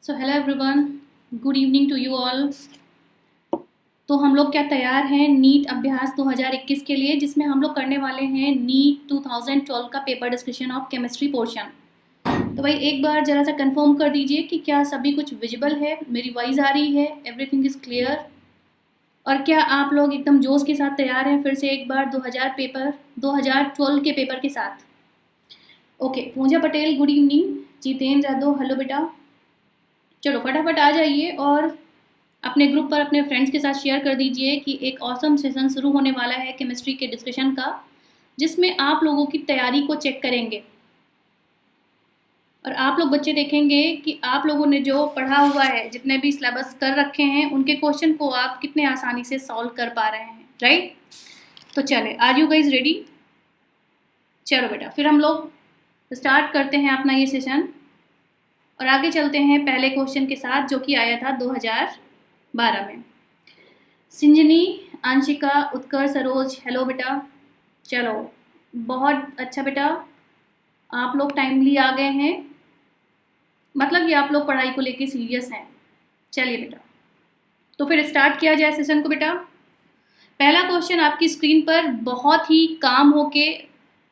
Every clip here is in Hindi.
So hello everyone, good evening to you all. तो हम लोग क्या तैयार हैं नीट अभ्यास 2021 के लिए, जिसमें हम लोग करने वाले हैं नीट 2012 का paper discussion of chemistry portion. तो भाई एक बार ज़रा सा कंफर्म कर दीजिए कि क्या सभी कुछ विजिबल है, मेरी वॉइस आ रही है, एवरीथिंग इज़ क्लियर। और क्या आप लोग एकदम जोश के साथ तैयार हैं फिर से एक बार 2012 के पेपर के साथ। Okay, Puja Patel good evening, Jitendra Yadav hello बेटा। चलो फटाफट आ जाइए और अपने ग्रुप पर अपने फ्रेंड्स के साथ शेयर कर दीजिए कि एक ऑसम सेशन शुरू होने वाला है केमिस्ट्री के डिस्कशन का, जिसमें आप लोगों की तैयारी को चेक करेंगे और आप लोग बच्चे देखेंगे कि आप लोगों ने जो पढ़ा हुआ है, जितने भी सिलेबस कर रखे हैं, उनके क्वेश्चन को आप कितने आसानी से सॉल्व कर पा रहे हैं, राइट। तो चले, आर यू गाइज रेडी? चलो बेटा, फिर हम लोग स्टार्ट करते हैं अपना ये सेशन और आगे चलते हैं पहले क्वेश्चन के साथ, जो कि आया था 2012 में। सिंजनी, आंशिका, उत्कर्ष, सरोज हेलो बेटा। चलो बहुत अच्छा बेटा, आप लोग टाइमली आ गए हैं, मतलब कि आप लोग पढ़ाई को लेके सीरियस हैं। चलिए बेटा, तो फिर स्टार्ट किया जाए सेशन को बेटा। पहला क्वेश्चन आपकी स्क्रीन पर बहुत ही काम होके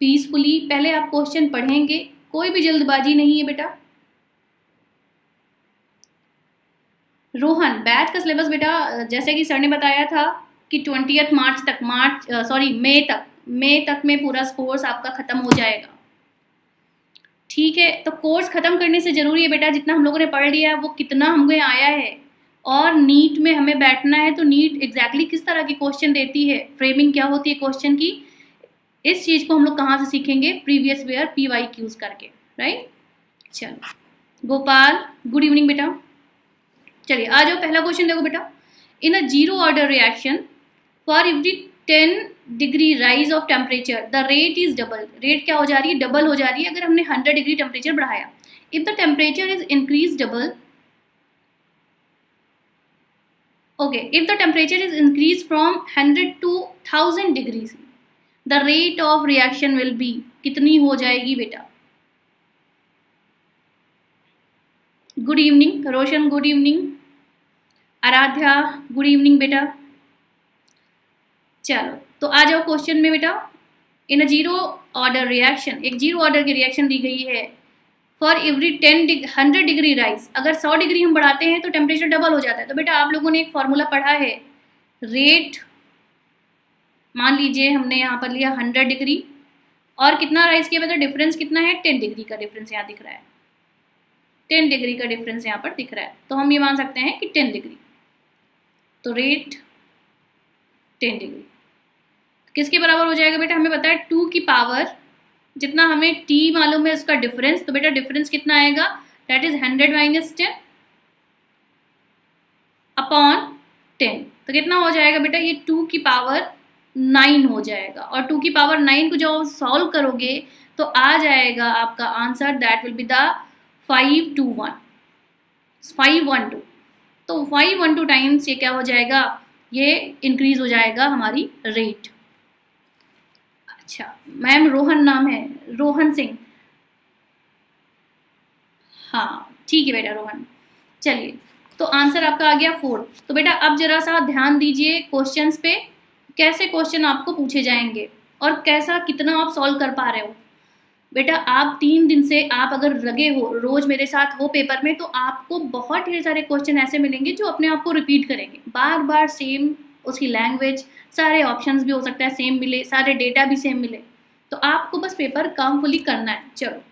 पीसफुली पहले आप क्वेश्चन पढ़ेंगे, कोई भी जल्दबाजी नहीं है बेटा। रोहन, बैच का सिलेबस बेटा जैसे कि सर ने बताया था कि 20 मार्च तक, मई तक में पूरा कोर्स आपका खत्म हो जाएगा। ठीक है, तो कोर्स खत्म करने से जरूरी है बेटा जितना हम लोगों ने पढ़ लिया है वो कितना हमें आया है, और नीट में हमें बैठना है तो नीट एग्जैक्टली किस तरह की क्वेश्चन देती है, फ्रेमिंग क्या होती है क्वेश्चन की, इस चीज को हम लोग कहाँ से सीखेंगे, प्रीवियस ईयर PYQs करके, राइट। चलो गोपाल गुड इवनिंग बेटा। चलिए आ जाओ, पहला क्वेश्चन देखो बेटा। In a zero order reaction for every 10 degree rise of temperature the rate is double. Rate क्या हो जा रही है, डबल हो जा रही है अगर हमने 100 डिग्री टेम्परेचर बढ़ाया। If the temperature is increase double, okay, if the temperature is increase from 100 to 1000 degrees, the rate of reaction will be, कितनी हो जाएगी बेटा? Good evening Roshan, good evening Aaradhya, good evening बेटा। चलो तो आ जाओ क्वेश्चन में बेटा। In a zero order reaction, एक जीरो ऑर्डर की रिएक्शन दी गई है फॉर एवरी 100 डिग्री राइज, अगर 100 डिग्री हम बढ़ाते हैं तो टेम्परेचर डबल हो जाता है। तो बेटा आप लोगों ने एक फॉर्मूला पढ़ा है, रेट मान लीजिए हमने यहाँ पर लिया 100 डिग्री और कितना राइज किया बेटा, डिफरेंस कितना है, 10 डिग्री का डिफरेंस यहाँ दिख रहा है, 10 डिग्री का डिफरेंस यहाँ पर दिख रहा है, तो हम ये मान सकते हैं कि 10 डिग्री, तो रेट 10 डिग्री किसके बराबर हो जाएगा बेटा, हमें पता है 2 की पावर, जितना हमें t मालूम है उसका डिफरेंस, तो बेटा डिफरेंस कितना आएगा, दैट इज 100 माइनस 10 अपॉन 10, तो कितना हो जाएगा बेटा, ये 2 की पावर 9 हो जाएगा, और 2 की पावर 9 को जब सॉल्व करोगे तो आ जाएगा आपका answer, that will be the 512, तो 512 टाइम्स ये क्या हो जाएगा, ये इंक्रीज हो जाएगा हमारी रेट। अच्छा मैम, रोहन नाम है, रोहन सिंह, हाँ ठीक है बेटा रोहन। चलिए तो आंसर आपका आ गया 4। तो बेटा अब जरा सा ध्यान दीजिए क्वेश्चंस पे, कैसे क्वेश्चन आपको पूछे जाएंगे और कैसा कितना आप सॉल्व कर पा रहे हो। बेटा आप 3 दिन से आप अगर लगे हो, रोज मेरे साथ हो पेपर में, तो आपको बहुत ढेर सारे क्वेश्चन ऐसे मिलेंगे जो अपने आप को रिपीट करेंगे, बार बार सेम, उसकी लैंग्वेज, सारे ऑप्शंस भी हो सकता है सेम मिले, सारे डेटा भी सेम मिले, तो आपको बस पेपर कामफुली करना है। चलो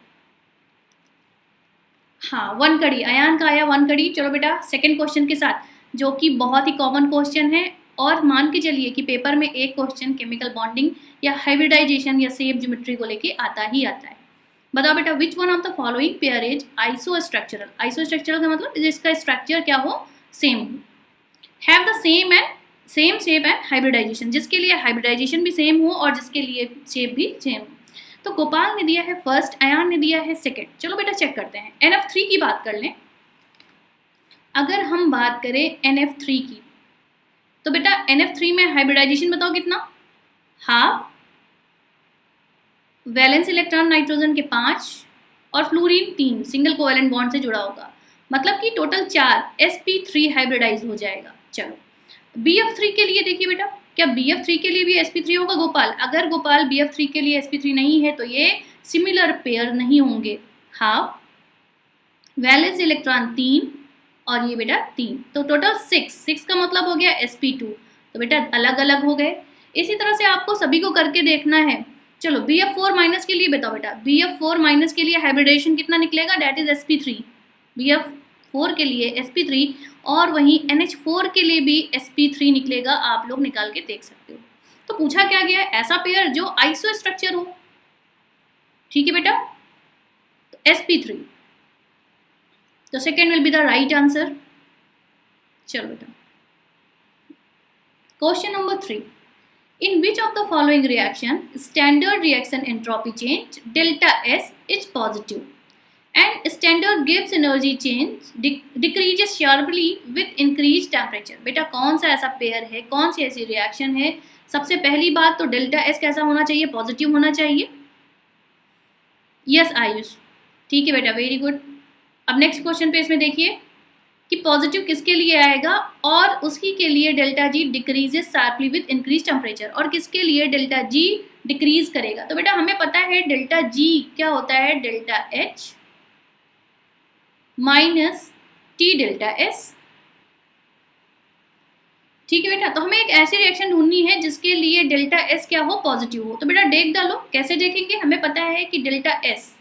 हाँ, 1 कड़ी अयान का आया, 1 कड़ी। चलो बेटा सेकंड क्वेश्चन के साथ, जो कि बहुत ही कॉमन क्वेश्चन है, और मान के चलिए कि पेपर में एक क्वेश्चन केमिकल बॉन्डिंग या हाइब्रिडाइजेशन या सेप ज्योमेट्री को लेके आता ही आता है। बताओ बेटा, which one of the following pair is isostructural. Isostructural का मतलब जिसका स्ट्रक्चर क्या हो, सेम हो, have the same shape and hybridization, जिसके लिए हाइब्रिडाइजेशन भी सेम हो और जिसके लिए शेप भी सेम हो। तो गोपाल ने दिया है फर्स्ट, अयान ने दिया है सेकंड। चलो बेटा चेक करते हैं, NF3 की बात कर लें। अगर हम बात करें NF3 की, तो बेटा NF3 में हाइब्रिडाइजेशन बताओ कितना, हाफ, वैलेंस इलेक्ट्रॉन नाइट्रोजन के 5 और फ्लोरीन 3 सिंगल कोवेलेंट बॉन्ड से जुड़ा होगा। मतलब कि टोटल 4 sp3 हाइब्रिडाइज हो जाएगा। चलो bf3 के लिए देखिए बेटा, क्या bf3 के लिए भी sp3 होगा गोपाल? अगर गोपाल bf3 के लिए sp3 नहीं है तो ये सिमिलर पेयर नहीं होंगे। हाफ वैलेंस इलेक्ट्रॉन 3 और ये बेटा 3, तो टोटल 6 का मतलब हो गया sp2, तो बेटा अलग अलग हो गए। इसी तरह से आपको सभी को करके देखना है। चलो bf4 माइनस के लिए बताओ बेटा, bf4 माइनस के लिए हाइब्रिडेशन कितना निकलेगा? Date is sp3। bf4 के लिए sp3 और वहीं NH4 के लिए भी sp3 निकलेगा, आप लोग निकाल के देख सकते हो। तो पूछा क्या गया? ऐसा पेयर जो आइसो स्ट्रक्चर हो। ठीक है बेटा, तो sp3, तो second will be the right answer. चलो बेटा, question number 3, in which of the following reaction standard reaction entropy change delta S is positive and standard Gibbs energy change decreases sharply with increased temperature? बेटा कौन सा ऐसा पेयर है, कौन सी ऐसी रिएक्शन है? सबसे पहली बात तो डेल्टा एस कैसा होना चाहिए? पॉजिटिव होना चाहिए। यस आयुष, ठीक है बेटा, वेरी गुड। अब नेक्स्ट क्वेश्चन पे इसमें देखिए कि पॉजिटिव किसके लिए आएगा और उसकी के लिए delta G decreases sharply with increase temperature, और किसके लिए डेल्टा जी डिक्रीज करेगा? तो बेटा हमें पता है डेल्टा जी क्या होता है? Delta H minus T delta S. ठीक है बेटा, तो हमें एक ऐसी रिएक्शन ढूंढनी है जिसके लिए डेल्टा एस क्या हो? पॉजिटिव हो। तो बेटा देख डालो, कैसे देखेंगे? हमें पता है कि डेल्टा एस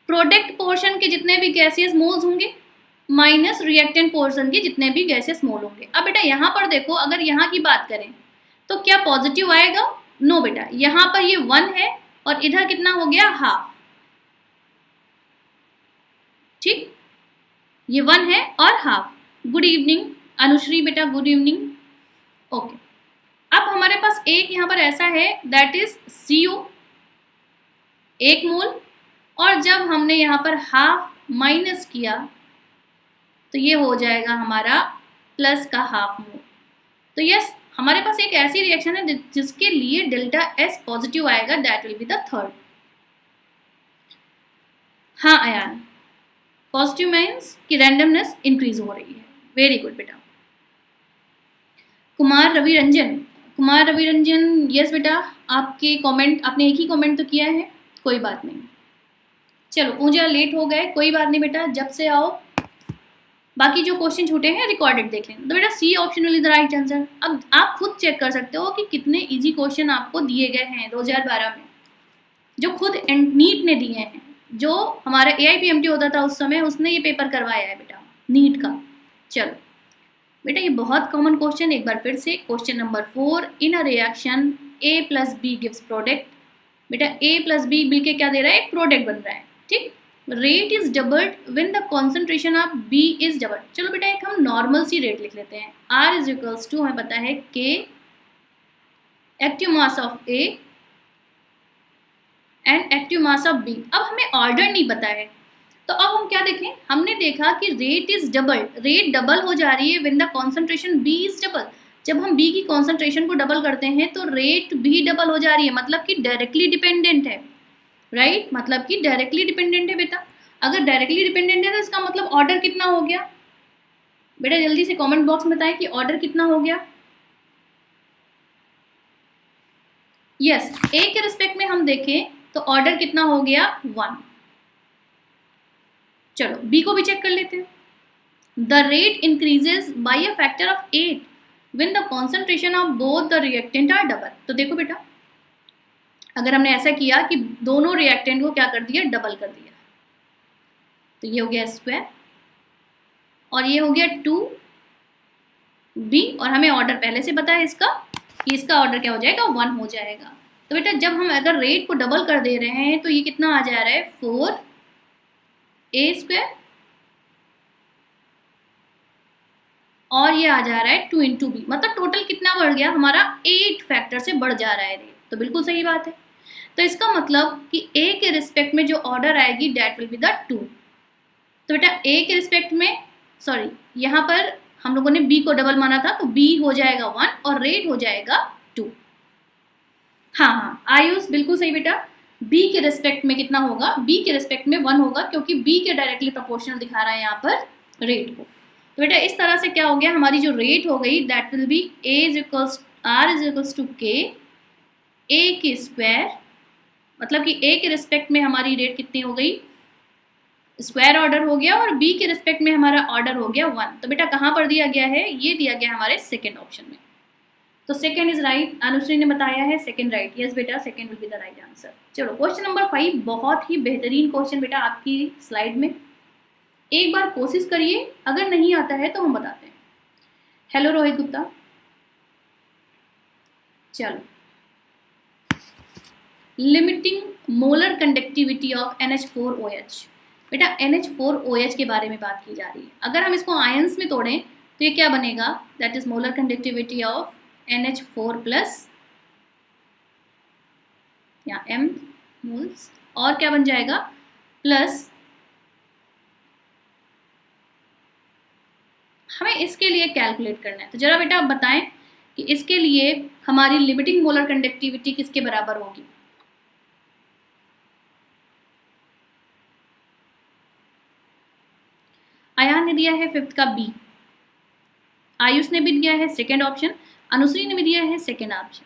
प्रोडक्ट पोर्शन के जितने भी गैसियस मोल्स होंगे माइनस रिएक्टेंट पोर्शन के जितने भी गैसियस मोल होंगे। अब बेटा यहाँ पर देखो, अगर यहाँ की बात करें तो क्या पॉजिटिव आएगा? नो बेटा, यहाँ पर ये 1 है और इधर कितना हो गया? हाफ। ठीक, ये 1 है और हाफ। गुड इवनिंग अनुश्री बेटा, गुड इवनिंग। ओके, अब हमारे पास एक यहाँ पर ऐसा है दैट इज CO 1 मोल, और जब हमने यहाँ पर हाफ माइनस किया तो ये हो जाएगा हमारा प्लस का हाफ मोल। तो यस, हमारे पास एक ऐसी रिएक्शन है जिसके लिए डेल्टा एस पॉजिटिव आएगा, that will be the third. हाँ अयान, पॉजिटिव मीन्स कि रैंडमनेस इंक्रीज हो रही है। वेरी गुड बेटा। कुमार रवि रंजन, यस बेटा, आपके कमेंट, आपने एक ही कमेंट तो किया है, कोई बात नहीं। चलो पूजा लेट हो गए, कोई बात नहीं बेटा, जब से आओ बाकी जो क्वेश्चन छूटे हैं रिकॉर्डेड देख लें। तो बेटा C option will be the right answer. अब आप खुद चेक कर सकते हो कि कितने इजी क्वेश्चन आपको दिए गए हैं 2012 में, जो खुद नीट ने दिए हैं। जो हमारा AIPMT होता था उस समय, उसने ये पेपर करवाया है बेटा नीट का। चलो बेटा, ये बहुत कॉमन क्वेश्चन, एक बार फिर से question number 4, in a reaction A + B gives product. बेटा A + B मिलके क्या दे रहा है? एक प्रोडक्ट बन रहा है। ठीक, rate is doubled when the concentration of B is doubled. चलो बेटा एक हम नॉर्मल सी रेट लिख लेते हैं। R = हमें पता है K active mass of A and active mass of B। अब हमें ऑर्डर नहीं पता है, तो अब हम क्या देखें? हमने देखा कि rate is double, rate double हो जा रही है when the concentration B is double. जब हम B की कॉन्सेंट्रेशन को डबल करते हैं तो रेट भी डबल हो जा रही है, मतलब कि डायरेक्टली डिपेंडेंट है। राइट, मतलब कि डायरेक्टली डिपेंडेंट है बेटा। अगर डायरेक्टली डिपेंडेंट है तो इसका मतलब ऑर्डर कितना हो गया? बेटा जल्दी से कमेंट बॉक्स में बताएं कि ऑर्डर कितना हो गया। यस, A के रिस्पेक्ट में हम देखें तो ऑर्डर कितना हो गया? 1। चलो B को भी चेक कर लेते हैं। The rate increases by a factor of 8 when the concentration of both the reactant are double. तो देखो बेटा, अगर हमने ऐसा किया कि दोनों रिएक्टेंट को क्या कर दिया? डबल कर दिया, तो ये हो गया स्क्वायर और ये हो गया 2B, और हमें ऑर्डर पहले से पता है इसका कि इसका ऑर्डर क्या हो जाएगा? 1 हो जाएगा। तो बेटा जब हम अगर रेट को डबल कर दे रहे हैं तो ये कितना आ जा रहा है? 4A² और ये आ जा रहा है 2 × B, मतलब टोटल कितना बढ़ गया हमारा? 8 फैक्टर से बढ़ जा रहा है रेट। तो बिल्कुल सही बात है। तो इसका मतलब कि A के रिस्पेक्ट में जो ऑर्डर आएगी दैट विल बी द 2। तो बेटा A के रिस्पेक्ट में, सॉरी यहाँ पर हम लोगों ने B को डबल माना था, तो B हो जाएगा 1 और रेट हो जाएगा 2। हाँ, आयुष बिल्कुल सही बेटा, बी के रिस्पेक्ट में कितना होगा, बी के रिस्पेक्ट में 1 होगा, क्योंकि बी के डायरेक्टली प्रोपोर्शनल दिखा रहा है यहाँ पर रेट को। तो बेटा इस तरह से क्या हो गया, हमारी जो रेट हो गई that will be A is equals R is equals to K A के स्क्वायर, मतलब कि ए के रिस्पेक्ट में हमारी रेट कितनी हो गई, स्क्वायर ऑर्डर हो गया, और बी के रिस्पेक्ट में हमारा ऑर्डर हो गया 1। तो बेटा कहाँ पर दिया गया है, ये दिया गया हमारे सेकेंड ऑप्शन में। तो सेकेंड इज राइट, अनुश्री ने बताया है सेकेंड राइट। यस बेटा, second will be the right answer. चलो क्वेश्चन नंबर 5, बहुत ही बेहतरीन क्वेश्चन बेटा आपकी स्लाइड में, एक बार कोशिश करिए, अगर नहीं आता है तो हम बताते हैं। हेलो रोहित गुप्ता। चलो, limiting molar conductivity of NH4OH। बेटा NH4OH के बारे में बात की जा रही है। अगर हम इसको आयंस में तोड़ें तो ये क्या बनेगा, that is molar conductivity of NH4 plus या M मोल्स, और क्या बन जाएगा प्लस, हमें इसके लिए कैलकुलेट करना है। तो जरा बेटा आप बताएं कि इसके लिए हमारी लिमिटिंग मोलर कंडक्टिविटी किसके बराबर होगी। अयान ने दिया है फिफ्थ का बी, आयुष ने भी दिया है सेकेंड ऑप्शन, अनुश्री ने भी दिया है सेकेंड ऑप्शन।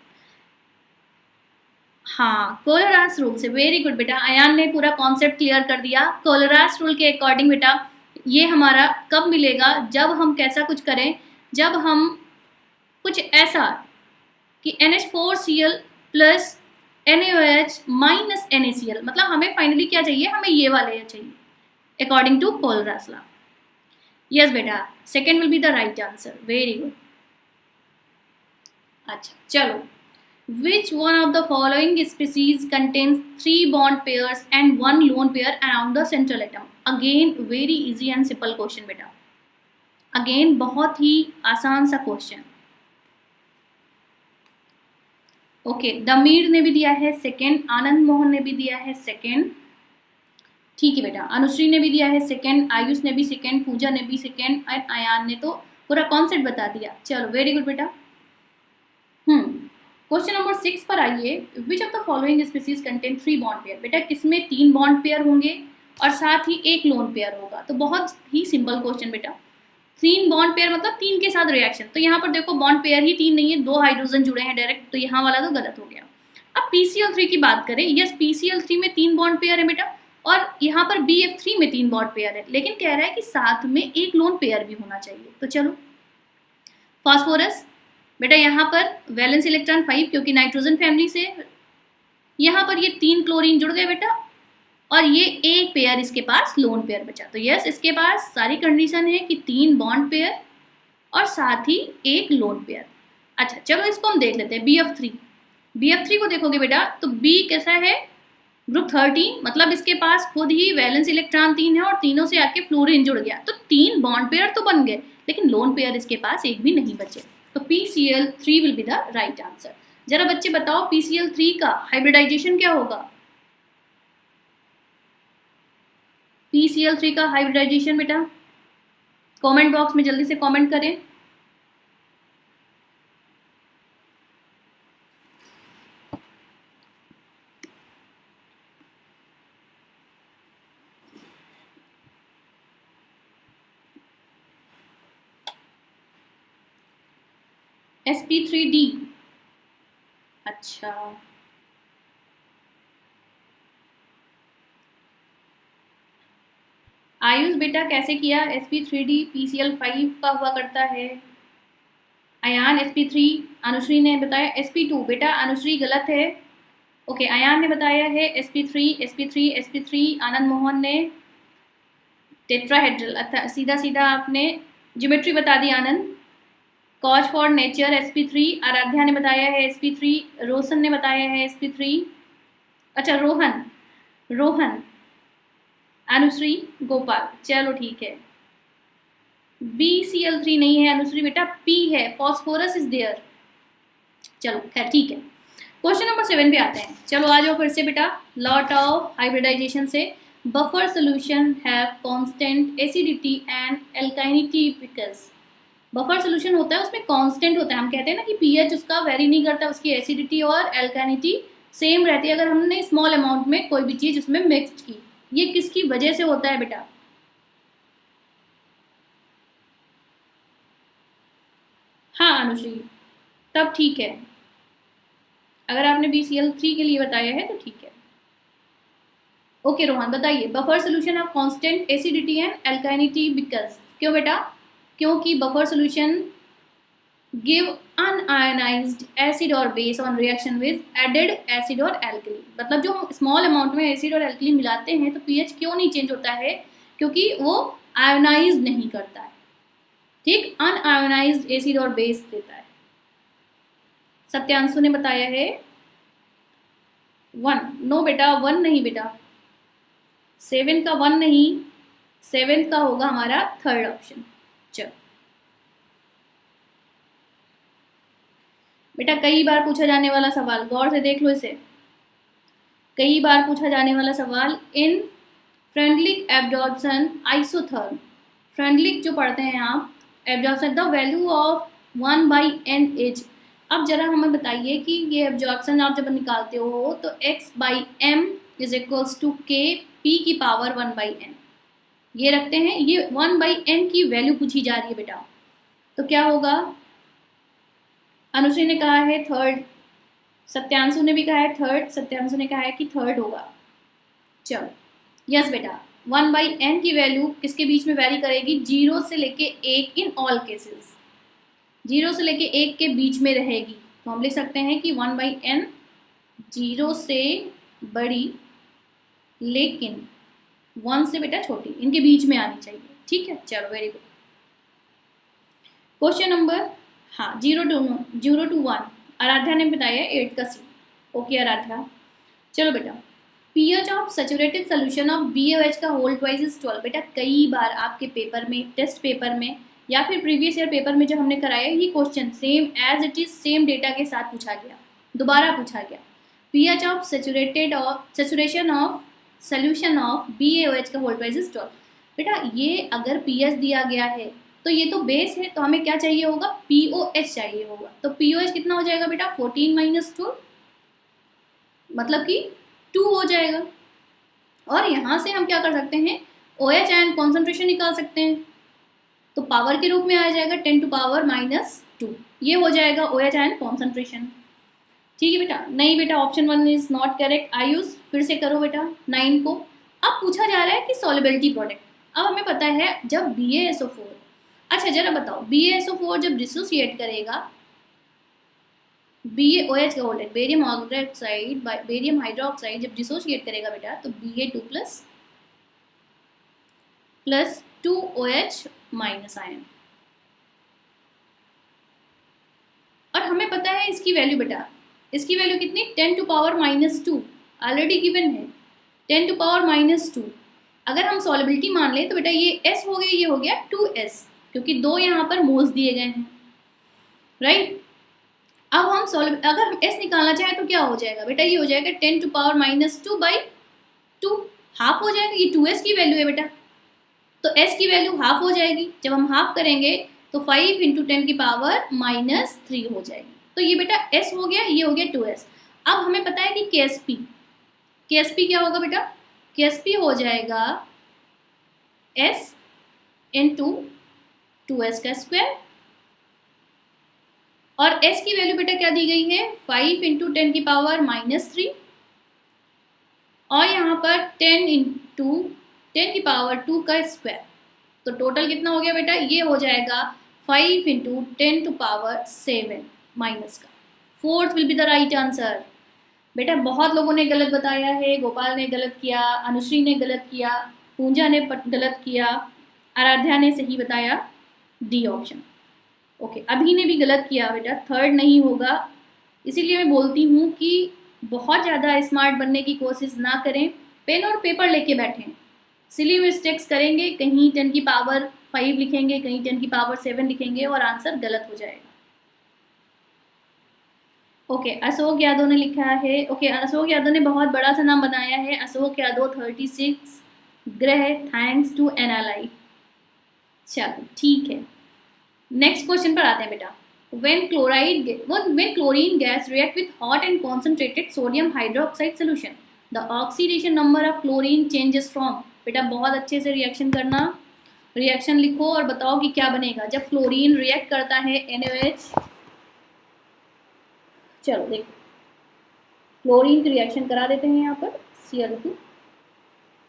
हाँ, कोलरास रूल से, वेरी गुड बेटा, अयान ने पूरा कॉन्सेप्ट क्लियर कर दिया। कोलरास रूल के अकॉर्डिंग बेटा ये हमारा कब मिलेगा, जब हम कैसा कुछ करें, जब हम कुछ ऐसा कि NH4Cl plus NaOH minus NaCl, मतलब हमें फाइनली क्या चाहिए, हमें ये वाले चाहिए अकॉर्डिंग टू कोलरास लॉ। यस बेटा, second will be the right answer, very good. अच्छा चलो, which one of the following species contains 3 bond pairs and 1 lone pair around the central atom? Again very easy and simple question बेटा, अगेन बहुत ही आसान सा क्वेश्चन। ओके, दमीर ने भी दिया है सेकेंड, आनंद मोहन ने भी दिया है सेकेंड, ठीक है बेटा, अनुश्री ने भी दिया है सेकेंड, आयुष ने भी सेकेंड, पूजा ने भी सेकेंड, और अयान ने तो पूरा कॉन्सेप्ट बता दिया। चलो वेरी गुड बेटा। क्वेश्चन नंबर 6 पर आइए, विच of the following species contain 3 bond pair. बेटा किसमें 3 बॉन्ड पेयर होंगे और साथ ही 1 लोन पेयर होगा। तो बहुत ही सिंपल क्वेश्चन बेटा, 3 बॉन्ड पेयर मतलब 3 के साथ रिएक्शन। तो यहाँ पर देखो बॉन्ड पेयर ही 3 नहीं है, 2 हाइड्रोजन जुड़े हैं डायरेक्ट, तो यहाँ वाला तो गलत हो गया। अब PCl3 की बात करें, यस PCl3 में 3 बॉन्ड पेयर है बेटा, और यहाँ पर BF3 में 3 बॉन्ड पेयर है, लेकिन कह रहा है कि साथ में 1 लोन पेयर भी होना चाहिए। तो चलो, फास्फोरस बेटा यहाँ पर वैलेंस इलेक्ट्रॉन 5, क्योंकि नाइट्रोजन फैमिली से, यहाँ पर ये 3 क्लोरीन जुड़ गए बेटा, और ये 1 पेयर इसके पास लोन पेयर बचा। तो यस, इसके पास सारी कंडीशन है कि 3 बॉन्ड पेयर और साथ ही 1 लोन पेयर। अच्छा चलो, इसको हम देख लेते हैं। BF3 को देखोगे बेटा तो B कैसा है, ग्रुप 13, मतलब इसके पास खुद ही वैलेंस इलेक्ट्रॉन 3 है और तीनों से आके फ्लोरीन जुड़ गया, तो 3 बॉन्ड पेयर तो बन गए, लेकिन लोन पेयर इसके पास एक भी नहीं बचे। तो PCl3 will be the right answer. जरा बच्चे बताओ PCl3 का हाइब्रिडाइजेशन क्या होगा। PCl3 का हाइब्रिडाइजेशन बेटा कमेंट बॉक्स में जल्दी से कमेंट करें। sp3d, अच्छा आयुष बेटा कैसे किया, sp3d PCl5 का हुआ करता है। अयान sp3, अनुश्री ने बताया sp2, बेटा अनुश्री गलत है। ओके, अयान ने बताया है sp3, आनंद मोहन ने टेट्राहेड्रल, अच्छा सीधा सीधा आपने ज्योमेट्री बता दी Anand. Cause for nature sp3, Aaradhya ने बताया है sp3, रोशन ने बताया है sp3, अच्छा रोहन, अनुश्री, गोपाल, चलो ठीक है। BCl3 नहीं है अनुश्री बेटा, P है, फॉस्फोरस इज देयर। चलो खैर ठीक है। क्वेश्चन नंबर 7 पे आते हैं। चलो आ जाओ फिर से बेटा, लॉट ऑफ हाइब्रिडाइजेशन से। Buffer solution have constant acidity and alkalinity, because buffer solution होता है उसमें कांस्टेंट होता है। हम कहते हैं ना कि pH उसका वेरी नहीं करता, उसकी एसिडिटी और एल्काइनिटी सेम रहती है अगर हमने स्मॉल अमाउंट में कोई भी चीज़ उसमें मिक्स की। ये किसकी वजह से होता है बेटा? हाँ अनुश्री, तब ठीक है। अगर आपने BCl3 के लिए बताया है तो ठीक है। ओके रोहन बताइए, buffer solution of constant acidity and alkalinity because, क्यों बेटा? क्योंकि buffer solution give unionized acid और base on reaction with added acid और एल्कली। मतलब जो हम स्मॉल अमाउंट में एसिड और एल्कली मिलाते हैं तो पीएच क्यों नहीं चेंज होता है? क्योंकि वो आयोनाइज नहीं करता है। ठीक, अनआयोनाइज्ड एसिड और बेस देता है। सत्यांशु ने बताया है 1। नो बेटा 1 नहीं बेटा, 7 का 1 नहीं, 7 का होगा हमारा थर्ड ऑप्शन। चलो बेटा, कई बार पूछा जाने वाला सवाल, गौर से देख लो इसे। कई बार पूछा जाने वाला सवाल, इन फ्रेंडलिक एब्जॉर्प्शन आइसोथर्म, फ्रेंडलिक जो पढ़ते हैं आप, absorption the value of 1/n is. अब जरा हमें बताइए कि ये एब्जॉर्प्शन आप जब निकालते हो तो x/m is equals to k p की पावर 1/n ये रखते हैं। ये 1/n की वैल्यू पूछी जा रही है बेटा, तो क्या होगा? अनुश्री ने कहा है थर्ड, सत्यांशु ने भी कहा है थर्ड, सत्यांशु ने कहा है कि थर्ड होगा। चलो यस बेटा, 1/n की वैल्यू किसके बीच में वैरी करेगी? 0 से लेके 1 इन ऑल केसेस, 0 से लेके 1 के बीच में रहेगी। तो हम लिख सकते हैं कि 1/n 0 से बड़ी लेकिन 1 से बेटा छोटी, इनके बीच में आनी चाहिए। ठीक है, चलो वेरी गुड। क्वेश्चन नंबर, हाँ 0 to 1 आराध्या ने बताया 8 का सी। ओके आराध्या, चलो बेटा, pH of saturated solution of BaOH का होल ट्वाइस इज 12। बेटा कई बार आपके पेपर में, टेस्ट पेपर में या फिर प्रीवियस ईयर पेपर में जो हमने कराया, ये question same as it is same data के साथ पूछा गया, दोबारा पूछा गया। pH of saturation of solution of BaOH का होल ट्वाइस इज 12। बेटा ये अगर pH दिया गया है तो ये तो बेस है, तो हमें क्या चाहिए होगा? POH चाहिए होगा। तो POH कितना हो जाएगा बेटा? 14 - 2 मतलब कि 2 हो जाएगा। और यहाँ से हम क्या कर सकते हैं? OH आयन कॉन्सेंट्रेशन निकाल सकते हैं, तो पावर के रूप में आ जाएगा 10⁻⁻²। ये हो जाएगा OH आयन कॉन्सेंट्रेशन। ठीक है बेटा, नहीं बेटा option 1 is not correct. Ayush फिर से करो बेटा 9 को। अब पूछा जा रहा है कि सॉल्युबिलिटी प्रोडक्ट। अब हमें पता है जब BaSO4, अच्छा जरा बताओ, BaSO4 जब डिसोसिएट करेगा BaOH का voltage, barium oxide by barium hydroxide जब डिसोसिएट करेगा बेटा तो Ba2 plus 2OH minus ion. और हमें पता है इसकी वैल्यू बेटा, इसकी वैल्यू कितनी? 10⁻⁻2 ऑलरेडी गिवन है, 10⁻⁻2। अगर हम सॉल्युबिलिटी मान लें तो बेटा ये S हो गया, ये हो गया 2S, क्योंकि 2 यहाँ पर मोल्स दिए गए हैं, राइट। अब हम अगर हम S निकालना चाहें तो क्या हो जाएगा बेटा? ये हो जाएगा 10⁻²/2, हाफ हो जाएगा। ये 2S की वैल्यू है बेटा, तो S की वैल्यू हाफ हो जाएगी। जब हम हाफ करेंगे तो 5 × 10⁻³ हो जाएगी। तो ये बेटा S हो गया, ये हो गया 2S। अब हमें पता है कि KSP क्या होगा बेटा? KSP हो जाएगा S × 2S का स्क्वायर, और S की वैल्यू बेटा क्या दी गई है? 5 × 10⁻³ और यहाँ पर 10 × 10⁻² का स्क्वायर। तो टोटल कितना हो गया बेटा? ये हो जाएगा 5 × 10⁻7 माइनस का। 4th will be the right answer. बेटा बहुत लोगों ने गलत बताया है, गोपाल ने गलत किया, अनुश्री ने गलत किया, पूंजा ने गलत किया, आराध्या ने सही बताया डी ऑप्शन। ओके, अभी ने भी गलत किया बेटा, थर्ड नहीं होगा। इसीलिए मैं बोलती हूँ कि बहुत ज़्यादा स्मार्ट बनने की कोशिश ना करें, पेन और पेपर लेके बैठें। सिली मिस्टेक्स करेंगे, कहीं 10⁵ लिखेंगे, कहीं 10�7 लिखेंगे और आंसर गलत हो जाएगा। ओके, अशोक यादव ने लिखा है, ओके अशोक यादव ने बहुत बड़ा सा नाम बनाया है, अशोक यादव 36 ग्रह, थैंक्स टू NLI। चलो ठीक है, नेक्स्ट क्वेश्चन पर आते हैं बेटा। when chlorine gas react with hot and concentrated sodium hydroxide solution, the oxidation number of chlorine changes from. बेटा बहुत अच्छे से रिएक्शन करना, रिएक्शन लिखो और बताओ कि क्या बनेगा जब क्लोरीन रिएक्ट करता है NaOH। चलो देखो, क्लोरीन की रिएक्शन करा देते हैं यहाँ पर, Cl2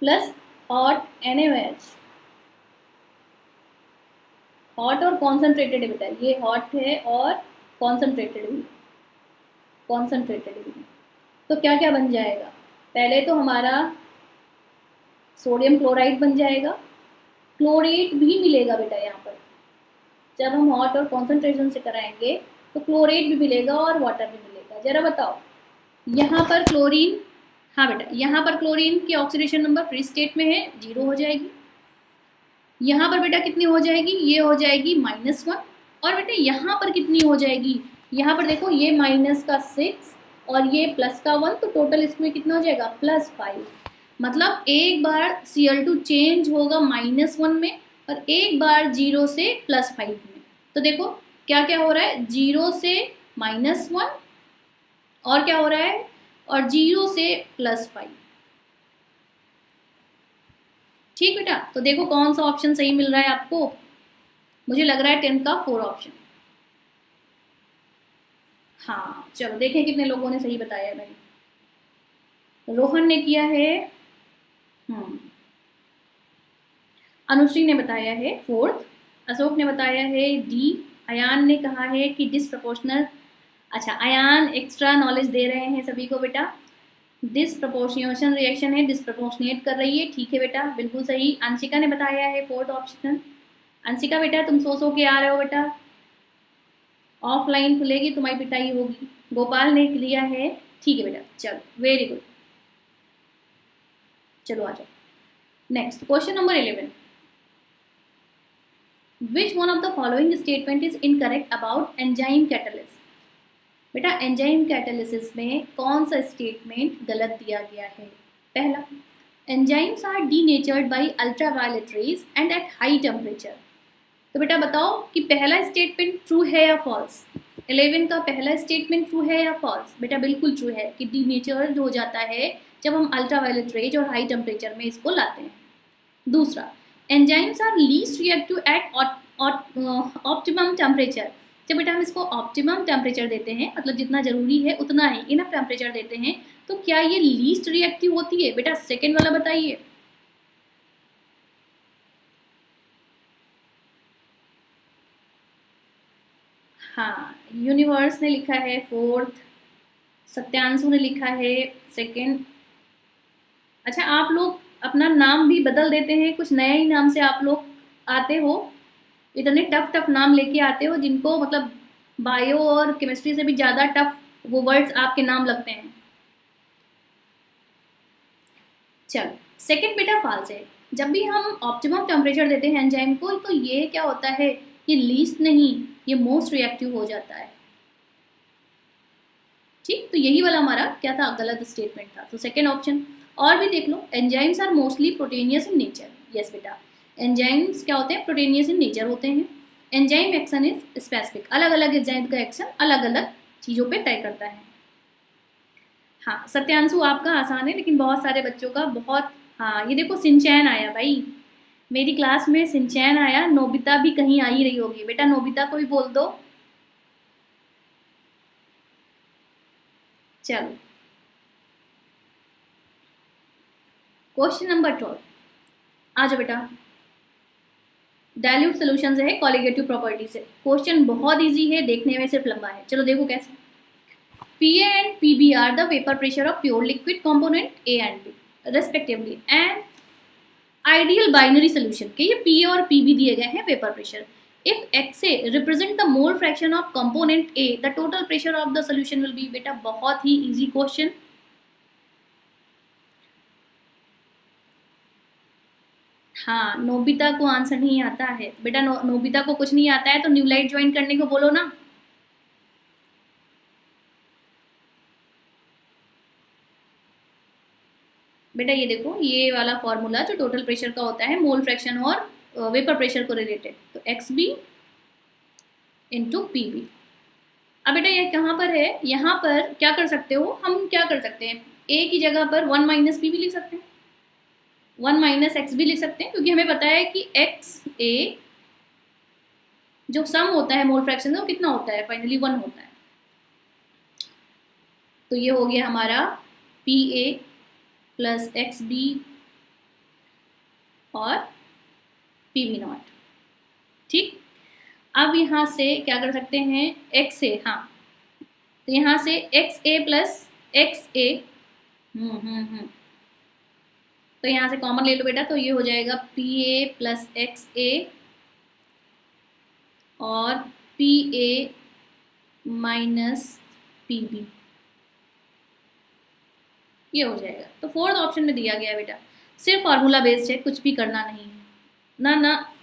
plus hot NaOH। Hot और कॉन्सेंट्रेटेड है बेटा, ये हॉट है और कॉन्सेंट्रेटेड भी, तो क्या क्या बन जाएगा, पहले तो हमारा सोडियम क्लोराइड बन जाएगा, क्लोरेट भी मिलेगा बेटा यहाँ पर, जब हम हॉट और कॉन्सेंट्रेशन से कराएंगे तो क्लोरेट भी मिलेगा और वाटर भी मिलेगा। जरा बताओ यहाँ पर क्लोरीन, हाँ बेटा यहाँ पर क्लोरीन की ऑक्सीडेशन नंबर फ्री स्टेट में है 0 हो जाएगी, यहाँ पर बेटा कितनी हो जाएगी, ये हो जाएगी -1, और बेटा यहाँ पर कितनी हो जाएगी, यहाँ पर देखो ये -6 और ये +1, तो टोटल इसमें कितना हो जाएगा +5। मतलब एक बार Cl2 चेंज होगा -1 में और एक बार 0 से +5 में। तो देखो क्या क्या हो रहा है, 0 से -1 और क्या हो रहा है, और 0 से +5। ठीक बेटा, तो देखो कौन सा ऑप्शन सही मिल रहा है आपको, मुझे लग रहा है 10 का 4 ऑप्शन। हाँ चलो देखें कितने लोगों ने सही बताया है भाई। रोहन ने किया है, अनुश्री ने बताया है 4th, अशोक ने बताया है D, अयान ने कहा है कि डिसप्रपोर्शनल। अच्छा अयान एक्स्ट्रा नॉलेज दे रहे हैं सभी को बेटा, डिसप्रपोर्शनेशन रिएक्शन है, डिसप्रपोर्शनेट कर रही है, ठीक है बेटा बिल्कुल सही। अंशिका ने बताया है 4th ऑप्शन। अंशिका बेटा तुम सो के आ रहे हो बेटा, ऑफलाइन खुलेगी तुम्हारी पिटाई होगी। गोपाल ने लिया है, ठीक है बेटा चलो वेरी गुड। चलो आ जाओ next question number 11, which one of the following statement is incorrect about enzyme catalysis. बेटा एंजाइम कैटालिसिस में कौन सा स्टेटमेंट गलत दिया गया है। पहला, enzymes are denatured by ultraviolet rays and at high temperature. तो बेटा बताओ कि पहला स्टेटमेंट ट्रू है या फॉल्स। 11 का पहला स्टेटमेंट ट्रू है या फॉल्स। बेटा बिल्कुल ट्रू है कि डीनेचर्ड हो जाता है जब हम अल्ट्रावायलेट रेज और हाई टेम्परेचर में इसको लाते हैं। दूसरा, enzymes are least reactive at optimum temperature. जब बेटा हम इसको ऑप्टिमम टेम्परेचर देते हैं, मतलब जितना जरूरी है उतना ही इनफ टेम्परेचर देते हैं, तो क्या ये लीस्ट रिएक्टिव होती है। बेटा सेकेंड वाला बताइए। हाँ यूनिवर्स ने लिखा है 4th, सत्यांशु ने लिखा है 2nd। अच्छा आप लोग अपना नाम भी बदल देते हैं, कुछ नया ही नाम से आप लोग आते हो, इतने टफ नाम लेके आते हो जिनको मतलब बायो और केमिस्ट्री से भी ज़्यादा टफ वो वर्ड्स आपके नाम लगते हैं। चलो सेकंड बेटा फॉल्स है। जब भी हम ऑप्टिमम टेम्परेचर देते हैं एंजाइम को, तो ये क्या होता है, ये लीस्ट नहीं, ये मोस्ट रिएक्टिव हो जाता है। ठीक, तो यही वाला हमारा क्या था, गलत स्टेटमेंट था। तो सेकेंड ऑप्शन। और भी देख लो, enzymes are mostly proteinaceous in nature. Yes बेटा, एंजाइम्स क्या होते हैं, प्रोटीनियस इन नेचर होते हैं। एंजाइम एक्शन इज स्पेसिफिक, अलग अलग एंजाइम का एक्शन अलग अलग चीज़ों पे तय करता है। हाँ सत्यांशु आपका आसान है, लेकिन बहुत सारे बच्चों का बहुत, हाँ ये देखो सिंचैन आया भाई, मेरी क्लास में सिंचैन आया, नोबिता भी कहीं आ ही रही होगी। बेटा नोबिता को भी बोल दो। चलो क्वेश्चन नंबर 12 आ जाओ बेटा। डाइल्यूट सोल्यूशन से है कॉलिगेटिव प्रॉपर्टी से। क्वेश्चन बहुत इजी है, देखने में सिर्फ लंबा है। चलो देखो कैसे। PA and PB are the vapor pressure of pure liquid component A and B respectively and ideal binary solution के ये PA और PB दिए गए हैं vapour pressure. If XA represent the mole fraction of component A, the total pressure of the solution will be। बेटा बहुत ही इजी क्वेश्चन। हाँ नोबिता को आंसर नहीं आता है। बेटा नोबिता को कुछ नहीं आता है तो न्यू लाइट ज्वाइन करने को बोलो ना। बेटा ये देखो, ये वाला फॉर्मूला जो टोटल प्रेशर का होता है, मोल फ्रैक्शन और वेपर प्रेशर को रिलेटेड, तो XB इंटू PB। अब बेटा ये कहाँ पर है, यहाँ पर क्या कर सकते हो, हम क्या कर सकते हैं, ए की जगह पर 1 माइनस बी भी लिख सकते हैं, 1 माइनस एक्स भी लिख सकते हैं, क्योंकि हमें पता है कि एक्स ए जो सम होता है मोल फ्रैक्शन में वो कितना होता है, फाइनली 1 होता है। तो ये हो गया हमारा P A plus X B और पी बी नॉट। ठीक, अब यहाँ से क्या कर सकते हैं, एक्स ए, हाँ तो यहाँ से एक्स ए प्लस एक्स ए, तो यहाँ से कॉमन ले लो बेटा, तो ये हो जाएगा P A plus X A और P A minus P B, ये हो जाएगा। तो फोर्थ ऑप्शन में दिया गया है बेटा, सिर्फ फार्मूला बेस्ड है, कुछ भी करना नहीं है ना। ना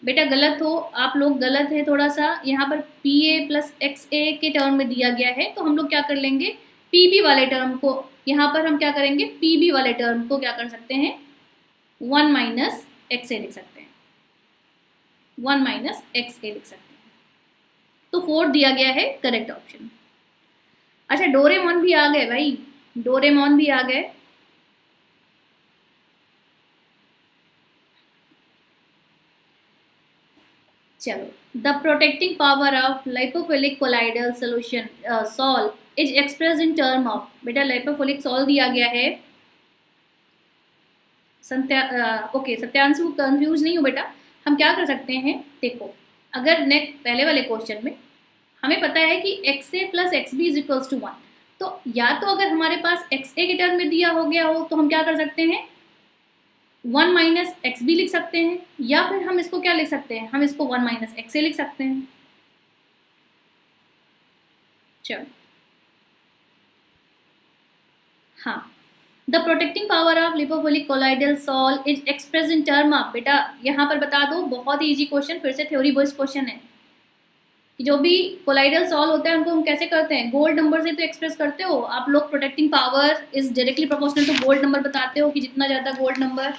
बेटा गलत हो, आप लोग गलत है थोड़ा सा, यहाँ पर पी ए प्लस एक्स ए के टर्म में दिया गया है, तो हम लोग क्या कर लेंगे, पी बी वाले टर्म को, यहाँ पर हम क्या करेंगे, पी बी वाले टर्म को क्या कर सकते हैं, 1 माइनस एक्स ए लिख सकते हैं, 1 माइनस एक्स ए लिख सकते हैं। तो फोर्थ दिया गया है करेक्ट ऑप्शन। अच्छा डोरेमोन भी आ गए भाई, डोरेमोन भी आ गए। चलो, the protecting power of lipophilic colloidal solution sol is express in term of, बेटा लाइपोफिलिक सॉल दिया गया है, ओके सत्यांशु कंफ्यूज नहीं हो बेटा, हम क्या कर सकते हैं, देखो अगर नेक्स्ट पहले वाले क्वेश्चन में हमें पता है कि X A plus X B is equals to 1, तो या तो अगर हमारे पास एक्स ए के टर्म में दिया हो गया हो तो हम क्या कर सकते हैं, 1 माइनस एक्स बी लिख सकते हैं, या फिर हम इसको क्या लिख सकते हैं, हम इसको 1 माइनस एक्स ए लिख सकते हैं। चलो हाँ, the protecting power of lipophilic colloidal sol is express in term of, बेटा यहाँ पर बता दो, बहुत ही इजी क्वेश्चन, फिर से थ्योरी बेस्ड क्वेश्चन है, जो भी कोलाइडल सॉल्व होता है उनको हम कैसे करते हैं, गोल्ड नंबर से तो एक्सप्रेस करते हो आप लोग, protecting power is directly proportional to gold number, बताते हो कि जितना ज्यादा गोल्ड नंबर,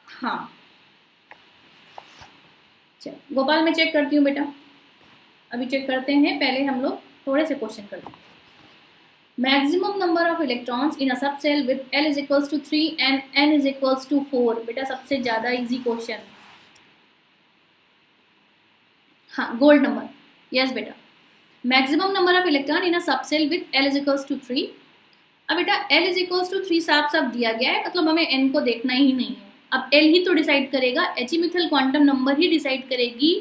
हाँ चलो गोपाल मैं चेक करती हूँ बेटा, अभी चेक करते हैं, पहले हम लोग थोड़े से क्वेश्चन करते हैं। Maximum number of electrons in a sub shell with L is equals to 3 and N is equals to 4, बेटा सबसे ज़्यादा इजी क्वेश्चन, हाँ गोल्ड नंबर, यस बेटा, maximum number of electron in a sub shell with L is equals to 3। अब बेटा L इज इक्वल्स टू 3 साफ साफ दिया गया है, मतलब हमें N को देखना ही नहीं है, अब L ही तो डिसाइड करेगा, एजीमुथल क्वांटम नंबर ही डिसाइड करेगी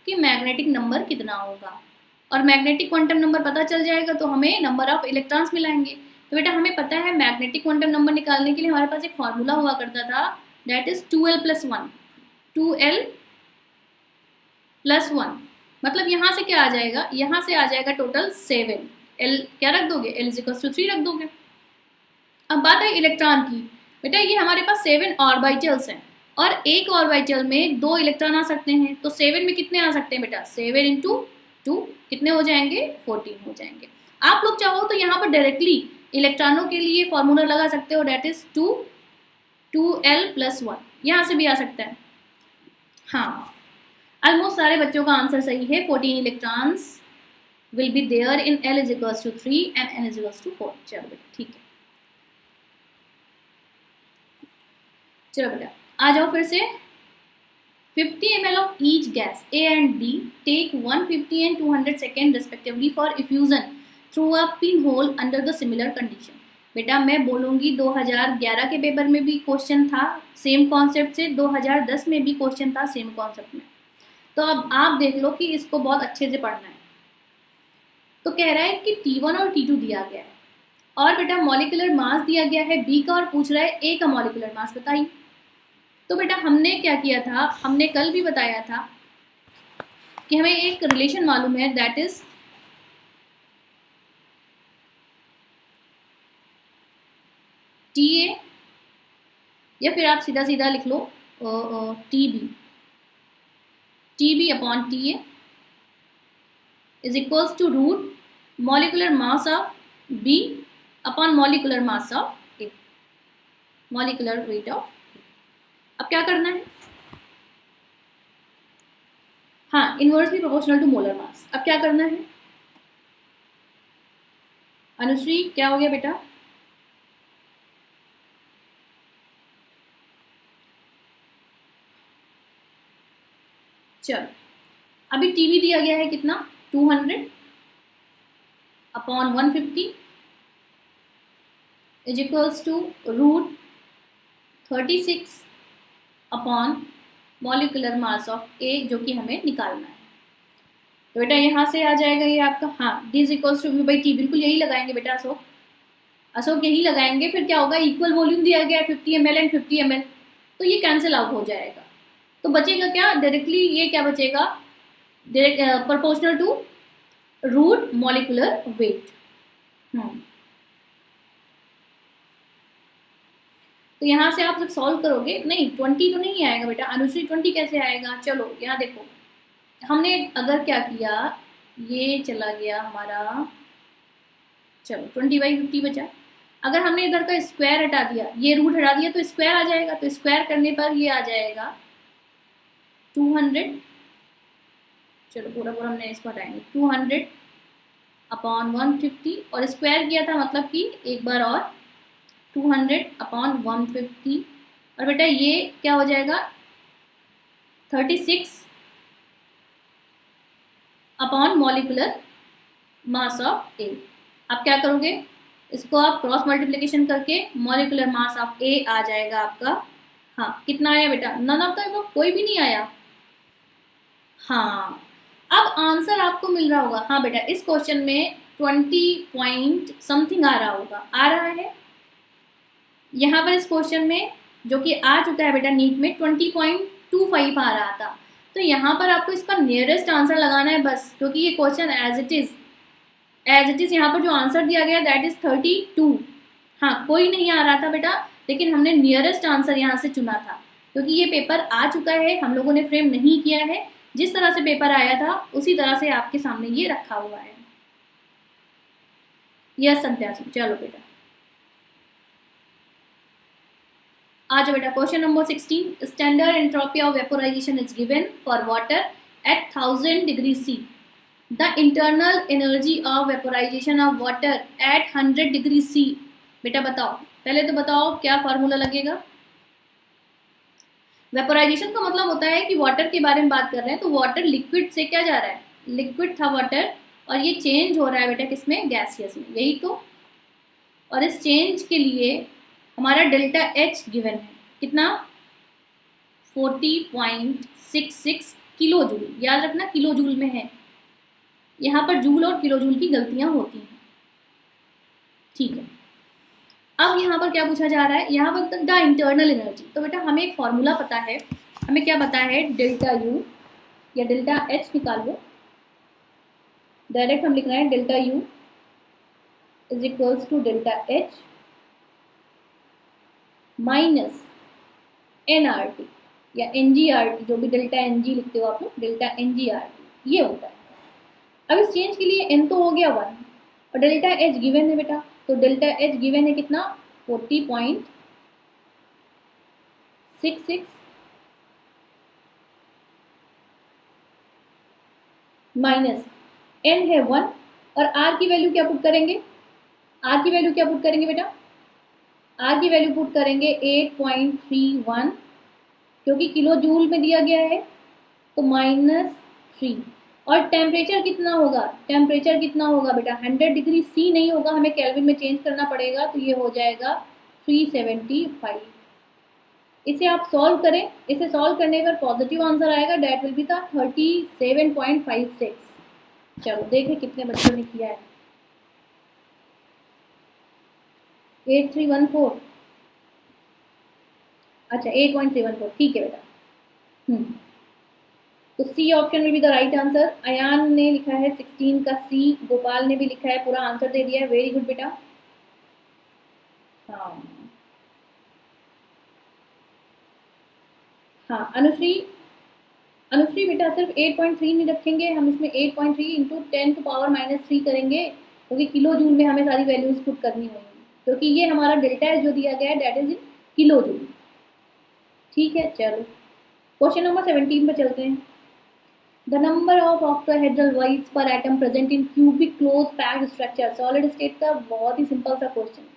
कि मैग्नेटिक नंबर कितना होगा, और मैग्नेटिक क्वांटम नंबर पता चल जाएगा तो हमें नंबर ऑफ इलेक्ट्रॉन्स मिलाएंगे। तो बेटा हमें पता है मैग्नेटिक क्वांटम नंबर निकालने के लिए हमारे पास एक फॉर्मूला हुआ करता था, that is 2L plus 1, 2L plus 1, मतलब यहाँ से क्या आ जाएगा, यहाँ से आ जाएगा टोटल 7, L क्या रख दोगे, L इज इक्वल्स टू 3 रख दोगे। अब बात है इलेक्ट्रॉन की, बेटा ये हमारे पास 7 ऑर्बिटल्स हैं, और एक ऑर्बिटल में 2 इलेक्ट्रॉन आ सकते हैं, तो 7 में कितने आ सकते हैं बेटा, 7 इंटू 2 कितने हो जाएंगे, 14 हो जाएंगे। आप लोग चाहो तो यहाँ पर डायरेक्टली इलेक्ट्रॉनों के लिए फॉर्मूला लगा सकते हो, डेट इज 2L प्लस 1, यहाँ से भी आ सकता है। हाँ ऑलमोस्ट सारे बच्चों का आंसर सही है, 14 electrons will be there in L is equals to 3 and N is equals to 4। चलो बेटा ठीक है, चलो बेटा आ जाओ फिर से। 50 ml of each gas A and B take 150 and 200 seconds respectively for effusion through a pinhole under the similar condition। बेटा मैं बोलूँगी 2011 के पेपर में भी क्वेश्चन था सेम कॉन्सेप्ट से, 2010 में भी क्वेश्चन था सेम कॉन्सेप्ट में, तो अब आप देख लो कि इसको बहुत अच्छे से पढ़ना है। तो कह रहा है कि T1 और T2 दिया गया है, और बेटा मॉलिक्यूलर मास दिया गया है B का, और पूछ रहा है A का मॉलिक्यूलर मास बताइए। तो बेटा हमने क्या किया था, हमने कल भी बताया था कि हमें एक रिलेशन मालूम है, दैट इज TA, या फिर आप सीधा सीधा लिख लो TB upon TA is equals to root molecular mass of B upon molecular mass of A, molecular weight of. अब क्या करना है, हाँ, inversely proportional to molar mass. अब क्या करना है अनुश्री, क्या हो गया बेटा? चलो, अभी टीवी दिया गया है कितना, 200 upon 150 is equals to root 36 upon molecular mass of A, जो कि हमें निकालना है। तो बेटा यहाँ से आ जाएगा ये आपका, हाँ, D is equals to V by T, बिल्कुल यही लगाएंगे बेटा अशोक, अशोक यही लगाएंगे। फिर क्या होगा, इक्वल वॉल्यूम दिया गया है 50 ml एंड 50 ml, तो ये कैंसिल आउट हो जाएगा। तो बचेगा क्या डायरेक्टली, ये क्या बचेगा, direct proportional to root molecular weight. तो यहाँ से आप जब सॉल्व करोगे, नहीं 20 तो नहीं आएगा बेटा अनुश्री, 20 कैसे आएगा? चलो यहाँ देखो, हमने अगर क्या किया, ये चला गया हमारा, चलो 20/50 बचा। अगर हमने इधर का स्क्वायर हटा दिया, ये रूट हटा दिया, तो स्क्वायर आ जाएगा, तो स्क्वायर करने पर ये आ जाएगा 200, चलो पूरा पूरा हमने इसको हटाएंगे, 200 अपॉन 150, और स्क्वायर किया था मतलब कि एक बार और 200 अपॉन 150, और बेटा ये क्या हो जाएगा 36 अपॉन मॉलिक्यूलर मास ऑफ ए। आप क्या करोगे, इसको आप क्रॉस मल्टीप्लिकेशन करके मॉलिक्यूलर मास ऑफ ए आ जाएगा आपका, हाँ कितना आया बेटा, नन ऑफ द, कोई भी नहीं आया। हाँ, अब आंसर आपको मिल रहा होगा, हाँ बेटा इस क्वेश्चन में 20 पॉइंट समथिंग आ रहा होगा, आ रहा है यहाँ पर इस क्वेश्चन में, जो कि आ चुका है बेटा नीट में 20.25 आ रहा था। तो यहाँ पर आपको इसका नियरेस्ट आंसर लगाना है बस, क्योंकि ये क्वेश्चन एज इट इज यहाँ पर जो आंसर दिया गया दैट इज 32। हाँ, कोई नहीं आ रहा था बेटा, लेकिन हमने नियरेस्ट आंसर यहाँ से चुना था, क्योंकि ये पेपर आ चुका है, हम लोगों ने फ्रेम नहीं किया है, जिस तरह से पेपर आया था उसी तरह से आपके सामने ये रखा हुआ है। यस संत्यासी, चलो बेटा आ जाओ बेटा। Question number 16, standard entropy of vaporization is given for water at 1000 degree C. The internal energy of vaporization of water at 100 degree C. बेटा बताओ, पहले तो बताओ क्या फार्मूला लगेगा। वेपोराइजेशन का मतलब होता है कि वाटर के बारे में बात कर रहे हैं, तो वाटर लिक्विड से क्या जा रहा है, लिक्विड था वाटर, और ये चेंज हो रहा है बेटा किसमें, गैसियस में, यही तो। और इस चेंज के लिए हमारा डेल्टा एच गिवन है कितना, 40.66 किलो जूल, याद रखना किलो जूल में है, यहाँ पर जूल और किलो जूल की गलतियां होती हैं, ठीक है। अब यहाँ पर क्या पूछा जा रहा है, यहाँ पर द इंटरनल एनर्जी, तो बेटा हमें एक फॉर्मूला पता है, हमें क्या पता है, डेल्टा यू या डेल्टा एच निकाल लो, डायरेक्ट हम लिख रहे हैं delta U is equals to delta H minus N R T या एनजीआरटी, जो भी डेल्टा एनजी लिखते हो आप लोग, डेल्टा एनजीआरटी ये होता है। अब इस चेंज के लिए एन तो हो गया 1, और डेल्टा एच गिवन है बेटा, तो डेल्टा एच गिवन है कितना, 40.66 माइनस एन है 1, और आर की वैल्यू क्या पुट करेंगे, आर की वैल्यू क्या पुट करेंगे बेटा, आर की वैल्यू पुट करेंगे 8.31, क्योंकि किलो जूल में दिया गया है, तो -3। और टेम्परेचर कितना होगा, टेम्परेचर कितना होगा बेटा, 100 डिग्री सी नहीं होगा, हमें केल्विन में चेंज करना पड़ेगा, तो ये हो जाएगा 375। इसे आप सॉल्व करें, इसे सॉल्व करने पर पॉजिटिव आंसर आएगा, डेट विल बी था 37.56। चलो देखें कितने बच्चों ने किया है, 8314, अच्छा 8.314, ठीक है बेटा। तो सी ऑप्शन में भी द राइट आंसर, अयान ने लिखा है 16 का सी, गोपाल ने भी लिखा है, पूरा आंसर दे दिया है, वेरी गुड बेटा। हाँ हाँ अनुश्री, अनुश्री बेटा सिर्फ 8.3 नहीं रखेंगे हम, इसमें 8.3 इंटू 10⁻³ करेंगे, क्योंकि किलो जूल में हमें सारी वैल्यूज पुट करनी होंगी, क्योंकि ये हमारा डेल्टा है जो दिया गया है that is in kilo joule, ठीक है। चलो क्वेश्चन नंबर 17 पर चलते हैं। The number of octahedral voids per atom present in cubic close packed structure. Solid state का बहुत ही सिंपल सा क्वेश्चन है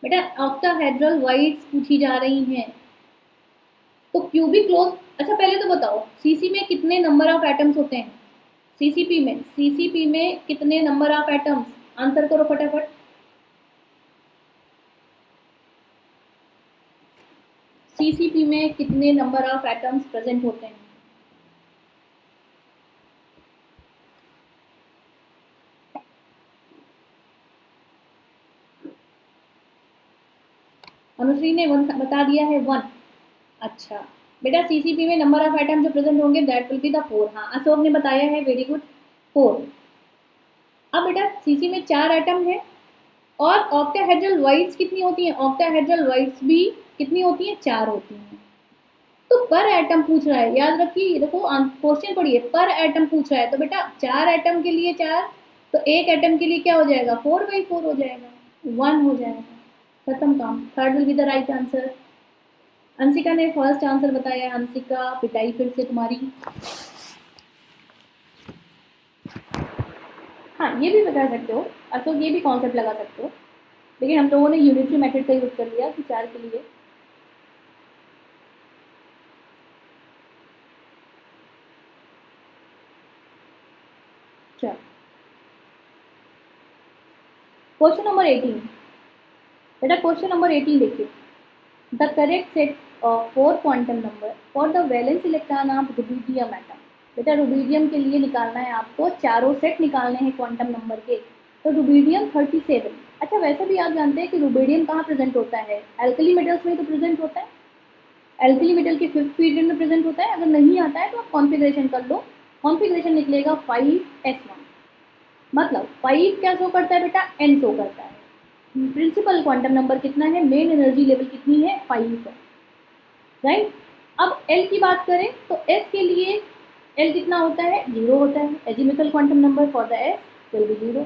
बेटा, ऑक्टाहेड्रल वाइड्स पूछी जा रही हैं तो क्यूबिक क्लोज। अच्छा पहले तो बताओ सीसी में कितने नंबर ऑफ एटम्स होते हैं? सीसीपी में कितने नंबर ऑफ एटम्स? आंसर करो फटाफट। सीसीपी में कितने नंबर ऑफ एटम्स प्रेजेंट होते हैं? अनुश्री ने बता दिया है 1। अच्छा बेटा सीसीपी में नंबर ऑफ एटम जो प्रेजेंट होंगे दैट विल बी द 4। हाँ अशोक ने बताया है, वेरी गुड, 4। अब बेटा सीसी में 4 एटम है और ऑक्टाहेड्रल वाइड्स कितनी होती हैं? ऑक्टाहेड्रल वाइड्स भी कितनी होती हैं? 4 होती हैं। तो पर एटम पूछ रहा है, याद रखिए, देखो क्वेश्चन पढ़िए, पर एटम पूछ रहा है तो बेटा 4 एटम के लिए 4, तो एक एटम के लिए क्या हो जाएगा? 4/4 हो जाएगा, 1 हो जाएगा, खत्म काम। Third will be the right answer. Anshika ने फर्स्ट आंसर बताया। अंशिका पिटाई फिर से तुम्हारी। हाँ ये भी बता सकते हो अशोक, ये भी कॉन्सेप्ट लगा सकते हो, लेकिन हम लोगों ने यूनिटरी मेथड का यूज कर लिया कि 4 के लिए। चलो क्वेश्चन नंबर 18 बेटा, क्वेश्चन नंबर 18 देखिए। The correct set of 4 quantum number for the valence electron of rubidium atom. बेटा रुबिडियम के लिए निकालना है आपको, चारों सेट निकालने हैं क्वांटम नंबर के। तो रुबिडियम 37। अच्छा वैसे भी आप जानते हैं कि रुबिडियम कहाँ प्रेजेंट होता है? एल्कली मेटल्स में तो प्रेजेंट होता है, एल्कली मेटल के 5th पीरियड में प्रेजेंट होता है। अगर नहीं आता है तो आप कॉन्फ़िगरेशन कर लो, कॉन्फ़िगरेशन निकलेगा 5s1। मतलब 5 क्या शो करता है बेटा? n शो करता है। प्रिंसिपल क्वांटम नंबर कितना है? मेन एनर्जी लेवल कितनी है? 5 है, राइट। अब L की बात करें तो S के लिए L कितना होता है? 0 होता है। Azimuthal quantum number for the S will be 0।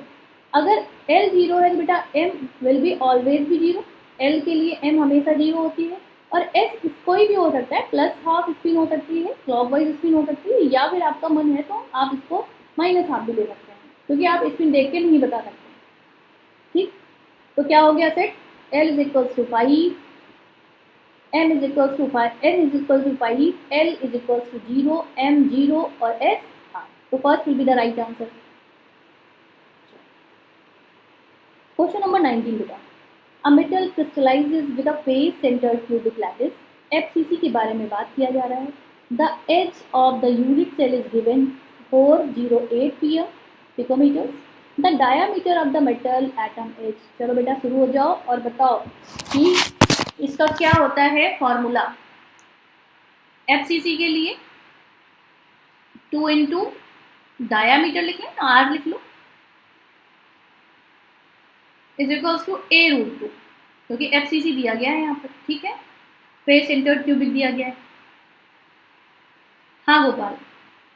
अगर L 0 है तो बेटा M विल बी ऑलवेज भी 0। L के लिए M हमेशा 0 होती है। और S कोई भी हो सकता है, प्लस हाफ स्पिन हो सकती है, क्लॉकवाइज स्पिन हो सकती है, या फिर आपका मन है तो आप इसको माइनस हाफ भी ले सकते हैं, क्योंकि आप स्पिन देख के नहीं बता सकते। ठीक, तो क्या हो गया set? L is equals to 5, M is equals to 5, N is equal to 5, L is equals to 0, M 0 और S 5। तो first will be the right answer. Question number 19 बेटा, a metal crystallizes with a face centered cubic lattice. FCC के बारे में बात किया जा रहा है। The edge of the unit cell is given 408 picometers. The diameter of the metal atom is. चलो बेटा शुरू हो जाओ और बताओ कि इसका क्या होता है फॉर्मूला। FCC के लिए 2 इंटू डायामीटर लिख लें, R लिख लो, इज इक्वल्स टू A√2, क्योंकि FCC दिया गया है यहाँ पर। ठीक है, फेस सेंटर्ड क्यूबिक दिया गया है। हाँ गोपाल,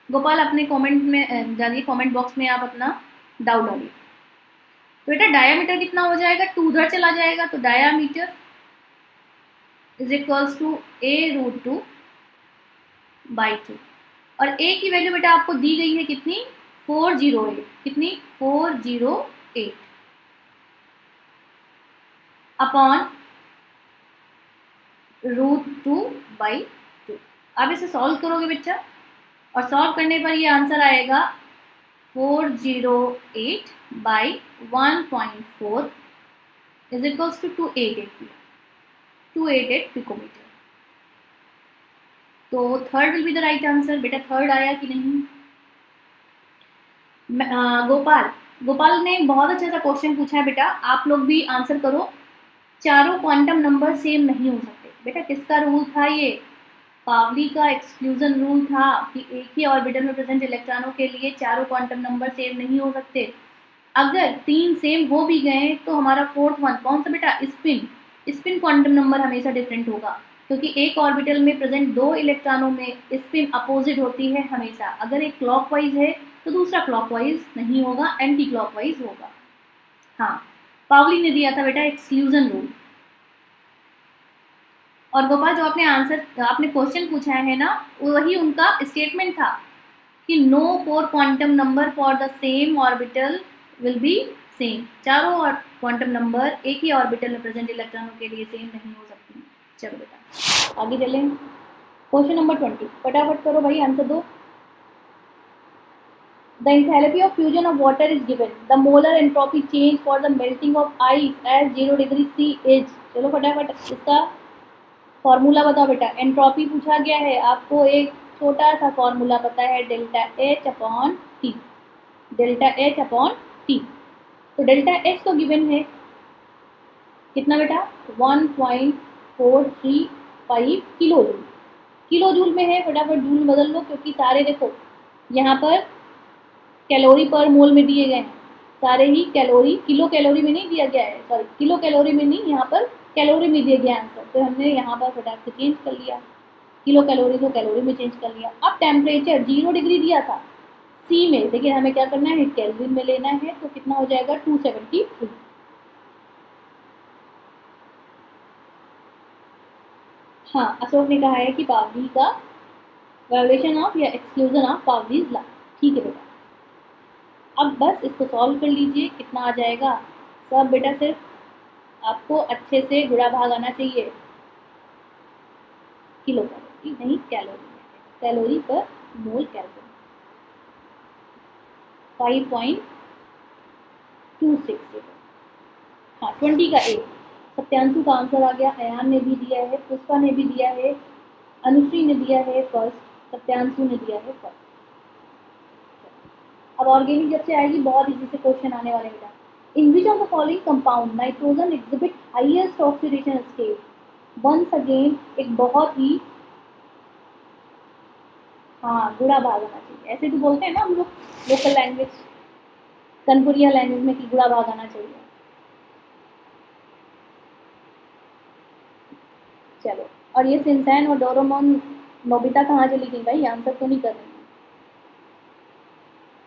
गोपाल अपने कमेंट में जानिए, कमेंट बॉक्स में आप अपना डाउट डालिए। तो बेटा डायामीटर कितना हो जाएगा? 2 उधर चला जाएगा, तो diameter is equals to A√2 by 2। और A की वैल्यू बेटा आपको दी गई है कितनी? 408। कितनी? 408 अपॉन √2/2। अब इसे सॉल्व करोगे बच्चा, और सॉल्व करने पर ये आंसर आएगा 408 by 1.4 is equals to 288 picometer. तो third will be the right answer. बेटा थर्ड आया कि नहीं? गोपाल ने बहुत अच्छा सा क्वेश्चन पूछा है बेटा, आप लोग भी आंसर करो। चारों क्वांटम नंबर सेम नहीं हो सकते। बेटा किसका रूल था ये? पावली का एक्सक्लूजन रूल था कि एक ही ऑर्बिटल में प्रेजेंट इलेक्ट्रॉनों के लिए चारों क्वांटम नंबर सेम नहीं हो सकते। अगर 3 सेम हो भी गए तो हमारा फोर्थ वन कौन सा बेटा? स्पिन क्वांटम नंबर हमेशा डिफरेंट होगा, क्योंकि एक ऑर्बिटल में प्रेजेंट 2 इलेक्ट्रॉनों में स्पिन अपोजिट होती है हमेशा। अगर एक क्लॉकवाइज है तो दूसरा क्लॉकवाइज नहीं होगा, एंटी क्लॉकवाइज होगा। हाँ पावली ने दिया था बेटा एक्सक्लूजन रूल। और गोपाल जो आपने क्वेश्चन पूछा है ना, वही उनका स्टेटमेंट था कि no 4 quantum number for the same orbital will be same. चारों और क्वांटम नंबर एक ही ऑर्बिटल में प्रेजेंट इलेक्ट्रॉनों के लिए सेम नहीं हो सकती। चलो बेटा आगे चलें। क्वेश्चन नंबर 20, फटाफट करो भाई, आंसर दो। The enthalpy of fusion of water is given. The molar entropy change for the melting of ice at 0 degree C is। चलो फटाफट इसका फॉर्मूला बताओ बेटा। एंट्रोपी पूछा गया है, आपको एक छोटा सा फॉर्मूला पता है, delta H upon T. Delta H upon T, तो डेल्टा एच तो गिवन है कितना बेटा, 1.435 किलो जूल। किलो जूल में है, फटाफट जूल में बदल लो, क्योंकि सारे देखो यहाँ पर कैलोरी पर मोल में दिए गए हैं, सारे ही कैलोरी, किलो कैलोरी में नहीं दिया गया है, सॉरी किलो कैलोरी में नहीं, यहाँ पर कैलोरी में दिया गया आंसर, तो हमने यहाँ पर फटाफट से चेंज कर लिया, किलो कैलोरी को कैलोरी में चेंज कर लिया। अब टेम्परेचर 0 डिग्री दिया था सी में, देखिए हमें क्या करना है, केल्विन में लेना है, तो कितना हो जाएगा 273। हाँ, अशोक ने कहा है कि पावली का वायोलेशन ऑफ या एक्सक्लूजन ऑफ पावलीज लॉ। ठीक है बेटा, अब बस इसको सॉल्व कर लीजिए, कितना आ जाएगा सब बेटा, सिर्फ आपको अच्छे से गुणा भाग आना चाहिए, किलो कैलोरी नहीं कैलोरी, कैलोरी पर मोल कैलोरी 5.260। हाँ 20 का ए, सत्यांशु का आंसर आ गया, अयान ने भी दिया है, पुष्पा ने भी दिया है, अनुश्री ने दिया है फर्स्ट, सत्यांशु ने दिया है फर्स्ट। अब ऑर्गेनिक जब से आएगी बहुत इजी से क्वेश्चन आने वाले बेटा। In which of the following compound nitrogen exhibit highest oxidation state. Once again एक बहुत ही, हाँ गुणा भाग आना चाहिए, ऐसे तो बोलते हैं ना हम लोग लोकल लैंग्वेज, कनपुरिया लैंग्वेज में कि गुणा भाग आना चाहिए। चलो, और ये सिंसैन और डोरेमोन नोबिता कहाँ चली गई भाई, आंसर तो नहीं कर रही।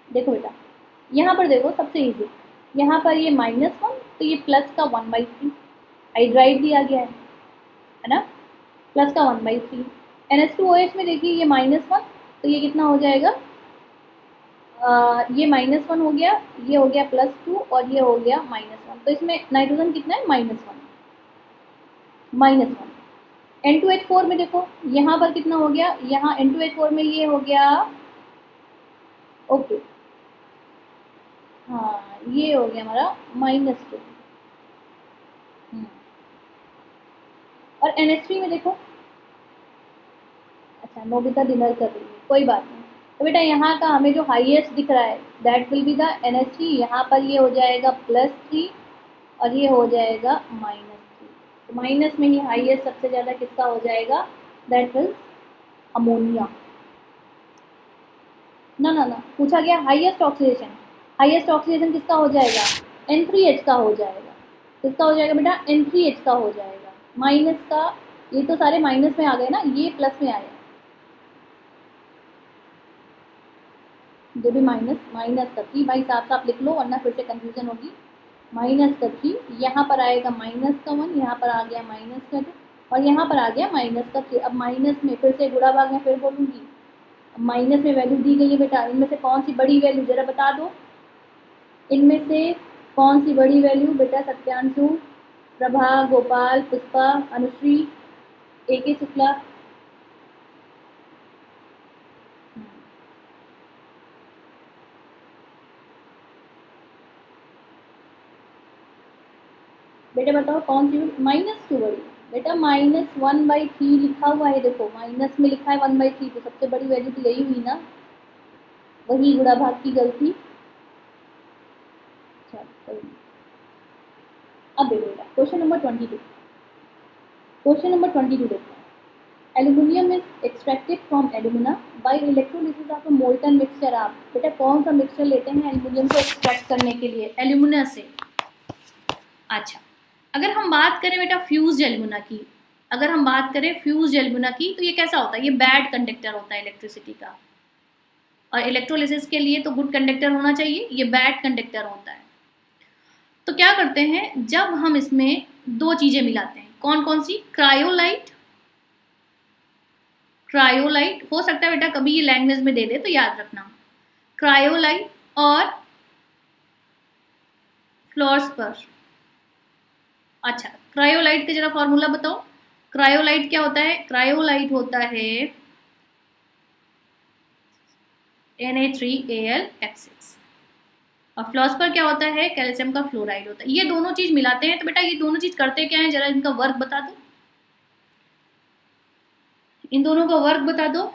देखो बेटा यहाँ पर देखो सबसे इजी, यहाँ पर ये -1 तो ये प्लस का 1/3 हाइड्राइड दिया गया है ना, प्लस का 1/3। NH2OH में देखिए ये -1 तो ये कितना हो जाएगा, ये -1 हो गया, ये हो गया +2 और ये हो गया -1, तो इसमें नाइट्रोजन कितना है -1। N2H4 में देखो यहाँ पर कितना हो गया, यहाँ N2H4 में ये हो गया, ओके हाँ ये हो गया हमारा -2। और NH3 में देखो, अच्छा नोबिता डिनर कर रही है, कोई बात नहीं। तो बेटा यहाँ का हमें जो हाईएस्ट दिख रहा है that will be the NH3, यहाँ पर ये हो जाएगा +3 और ये हो जाएगा -3, तो माइनस में ही हाईएस्ट सबसे ज़्यादा किसका हो जाएगा, दैट इज अमोनिया। ना पूछा गया हाईएस्ट ऑक्सीडेशन, हाईएस्ट ऑक्सीडेशन किसका हो जाएगा, N3H का हो जाएगा, किसका हो जाएगा बेटा, N3H का हो जाएगा। माइनस का, ये तो सारे माइनस में आ गए ना, ये प्लस में आया, जो भी माइनस का 3 भाई साफ साफ लिख लो वरना फिर से कंफ्यूजन होगी। -3 यहाँ पर आएगा -1, यहाँ पर आ गया -2 और यहाँ पर आ गया -3। अब माइनस में फिर से गुणा भाग में फिर बोलूँगी, माइनस में वैल्यू दी गई है बेटा, इनमें से कौन सी बड़ी वैल्यू जरा बता दो, इनमें से कौन सी बड़ी वैल्यू बेटा, सत्यांशु, प्रभा, गोपाल, पुष्पा, अनुश्री, AK शुक्ला। बेटा बताओ कौन सी, -2 बड़ी बेटा, -1/3 लिखा हुआ है, देखो माइनस में लिखा है 1/3, तो सबसे बड़ी वैल्यू तो यही हुई ना, वही गुणा भाग की गलती। अब देखो बेटा क्वेश्चन नंबर 22, क्वेश्चन नंबर 22 देखो, aluminium is extracted from alumina by electrolysis of a molten mixture. आप बेटा कौन सा मिक्सचर लेते हैं एल्यूमिनियम को एक्सट्रैक्ट करने के लिए, एल्यूमिना से। अच्छा, अगर हम बात करें बेटा फ्यूज्ड एल्यूमिना की, अगर हम बात करें फ्यूज्ड एल्यूमिना की, तो ये कैसा होता है, ये बैड कंडक्टर होता है इलेक्ट्रिसिटी का, और इलेक्ट्रोलिसिस के लिए तो गुड कंडक्टर होना चाहिए, ये बैड कंडक्टर होता है। तो क्या करते हैं, जब हम इसमें दो चीज़ें मिलाते हैं, कौन कौन सी, क्रायोलाइट क्रायोलाइट, हो सकता है बेटा कभी ये लैंग्वेज में दे दे तो याद रखना, क्रायोलाइट और फ्लोर्सपर। अच्छा, क्रायोलाइट का जरा फॉर्मूला बताओ, क्रायोलाइट क्या होता है? क्रायोलाइट होता है Na3Al और फ्लोस्पर क्या होता है? कैल्शियम का फ्लोराइड होता है। ये दोनों चीज मिलाते हैं, तो बेटा ये दोनों चीज करते क्या है, जरा इनका वर्क बता दो, इन दोनों का वर्क बता दो।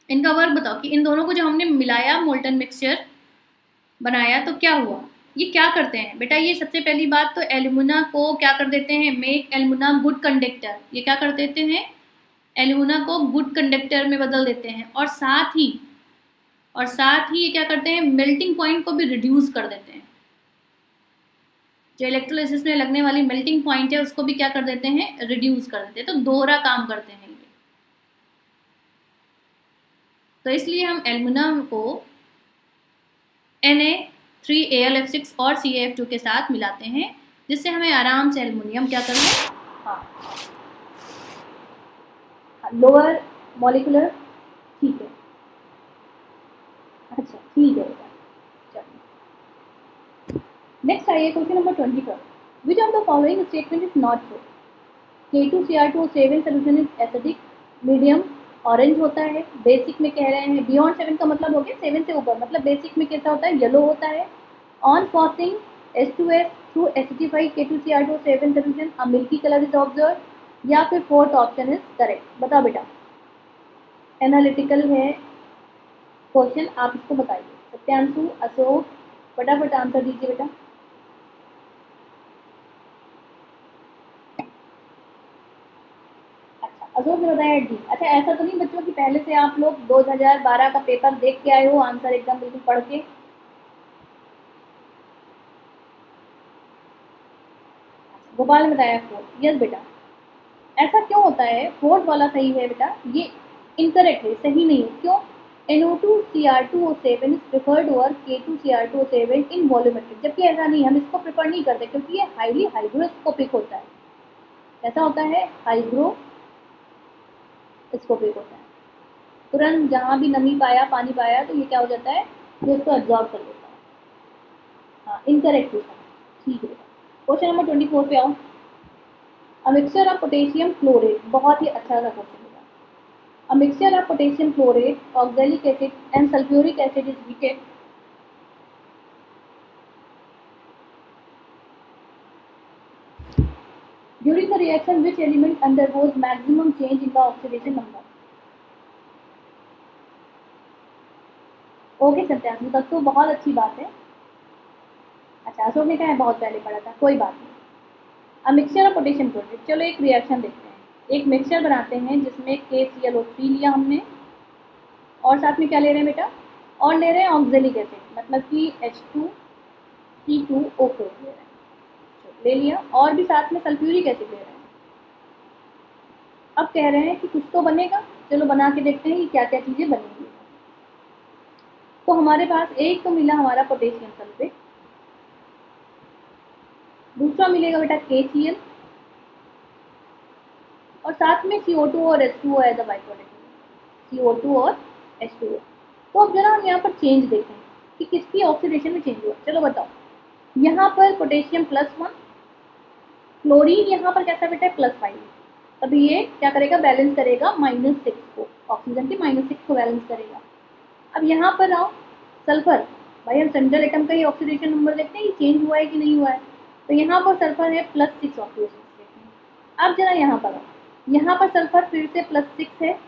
इनका वर्क बताओ कि इन दोनों को जब हमने मिलाया, मोल्टन मिक्सचर बनाया, तो क्या हुआ? ये क्या करते हैं बेटा? ये सबसे पहली बात तो एल्यूमिना को क्या कर देते हैं? Make alumina good conductor. ये क्या कर देते हैं? एल्यूमिना को गुड कंडक्टर में बदल देते हैं। और साथ ही ये क्या करते हैं? मेल्टिंग पॉइंट को भी रिड्यूस कर देते हैं। जो इलेक्ट्रोलिसिस में लगने वाली मेल्टिंग पॉइंट है उसको भी क्या कर देते हैं? रिड्यूस कर देते हैं। तो दोहरा काम करते हैं ये। तो इसलिए हम एल्यूमिना को Na3Al(F6) और CaF2 के साथ मिलाते हैं, जिससे हमें आराम से एल्युमिनियम क्या करना, लोअर मॉलिक्यूलर, ठीक है, अच्छा ठीक है बेटा, चलिए नेक्स्ट आइए question number 24। Which of the following statement is not true? K2Cr2O7 solution is acidic, medium orange होता है, बेसिक में कह रहे हैं, बियॉन्ड 7 का मतलब हो गया 7 से ऊपर, मतलब बेसिक में कैसा होता है? येलो होता है, on passing H2S through acidified K2Cr2O7 solution a milky colour is observe, या फिर फोर्थ ऑप्शन इज करेक्ट। बताओ बेटा, एनालिटिकल है क्वेश्चन, आप इसको बताइए। सत्यांशु, अशोक, फटाफट आंसर दीजिए बेटा। अशोक ने बताया डी। अच्छा, ऐसा तो नहीं बच्चों कि पहले से आप लोग 2012 का पेपर देख के आए हो, आंसर एकदम बिल्कुल पढ़ के? गोपाल ने बताया फोर्थ। यस बेटा, ऐसा क्यों होता है? फोर्थ वाला सही है बेटा, ये इनकरेक्ट है, सही नहीं है। क्यों? NO2Cr2O7 is preferred over K2Cr2O7 in volumetric, जबकि ऐसा नहीं, हम इसको प्रिफर नहीं करते क्योंकि ये हाईली हाइग्रोस्कोपिक होता है। कैसा होता है? हाइग्रोस्कोपिक होता है। तुरंत जहाँ भी नमी पाया, पानी पाया, तो ये क्या हो जाता है? ये उसको एब्जॉर्ब कर लेता है। हाँ, इनकरेक्ट होता है, ठीक है। क्वेश्चन नंबर 24 पे आओ। A mixture of potassium chlorate, बहुत ही अच्छा सा क्वेश्चन है। A mixture of potassium chlorate, oxalic acid and sulphuric acid is heated during the reaction which element undergoes maximum change in the oxidation number? Okay Satyashu, तब तो बहुत अच्छी बात है। अच्छा, अशोक ने कहा है बहुत पहले पढ़ा था, कोई बात नहीं। A mixture of potassium chlorate, चलो एक रिएक्शन देखते हैं। एक मिक्सचर बनाते हैं जिसमें KClO3 लिया हमने, और साथ में क्या ले रहे हैं बेटा? और ले रहे हैं ऑक्सैलिक एसिड, मतलब कि H2C2O4 ले रहे हैं, ले लिया, और भी साथ में सल्फ्यूरिक एसिड ले रहे हैं। अब कह रहे हैं कि कुछ तो बनेगा, चलो बना के देखते हैं कि क्या क्या चीज़ें बनेंगी। तो हमारे पास एक तो मिला हमारा पोटेशियम सल्फेट, दूसरा मिलेगा बेटा KCl, और साथ में CO2 और H2O as a by product, CO2 और H2O। तो अब जरा हम यहाँ पर चेंज देखें कि किसकी ऑक्सीडेशन में चेंज हुआ। चलो बताओ, यहाँ पर पोटेशियम +1, क्लोरीन यहाँ पर कैसा बेटा है? +5, तभी ये क्या करेगा? बैलेंस करेगा -6 को, ऑक्सीजन के -6 को बैलेंस करेगा। अब यहाँ पर आओ, सल्फर, भाई हम सेंट्रल एटम का ही ऑक्सीडेशन नंबर देखते हैं कि चेंज हुआ है कि नहीं हुआ है। तो यहाँ पर सल्फर है +6 ऑक्सीडेशन स्टेट में। अब जरा यहाँ पर आओ, यहाँ पर सल्फर फिर से +6 है,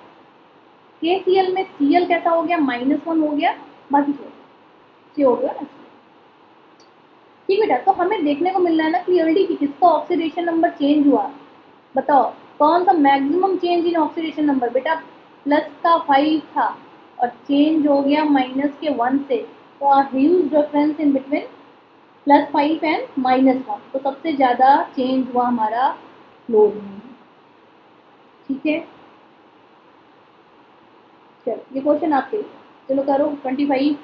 KCl में Cl कैसा हो गया? -1 हो गया, बाकी CO2 है। ठीक बेटा, तो हमें देखने को मिल रहा है ना क्लियरली कि किसका ऑक्सीडेशन नंबर चेंज हुआ। बताओ कौन सा maximum change in oxidation number? बेटा +5 था और चेंज हो गया -1 से, तो a huge difference in between +5 and -1। तो सबसे ज़्यादा चेंज हुआ हमारा क्लोरीन। ठीक है, चलो ये क्वेश्चन आपके लिए, चलो करो 25।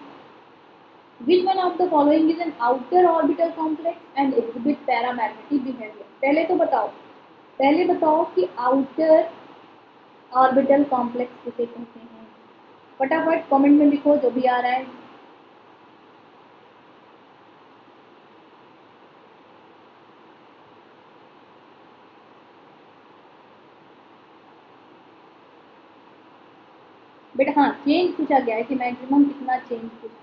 विच one of the following is an outer orbital complex and exhibit paramagnetic behaviour. पहले बताओ कि आउटर ऑर्बिटल कॉम्प्लेक्स किसे कहते हैं। फटाफट कमेंट में लिखो जो भी आ रहा है। बेटा हाँ, चेंज पूछा गया है कि मैक्सिमम कितना चेंज पूछा।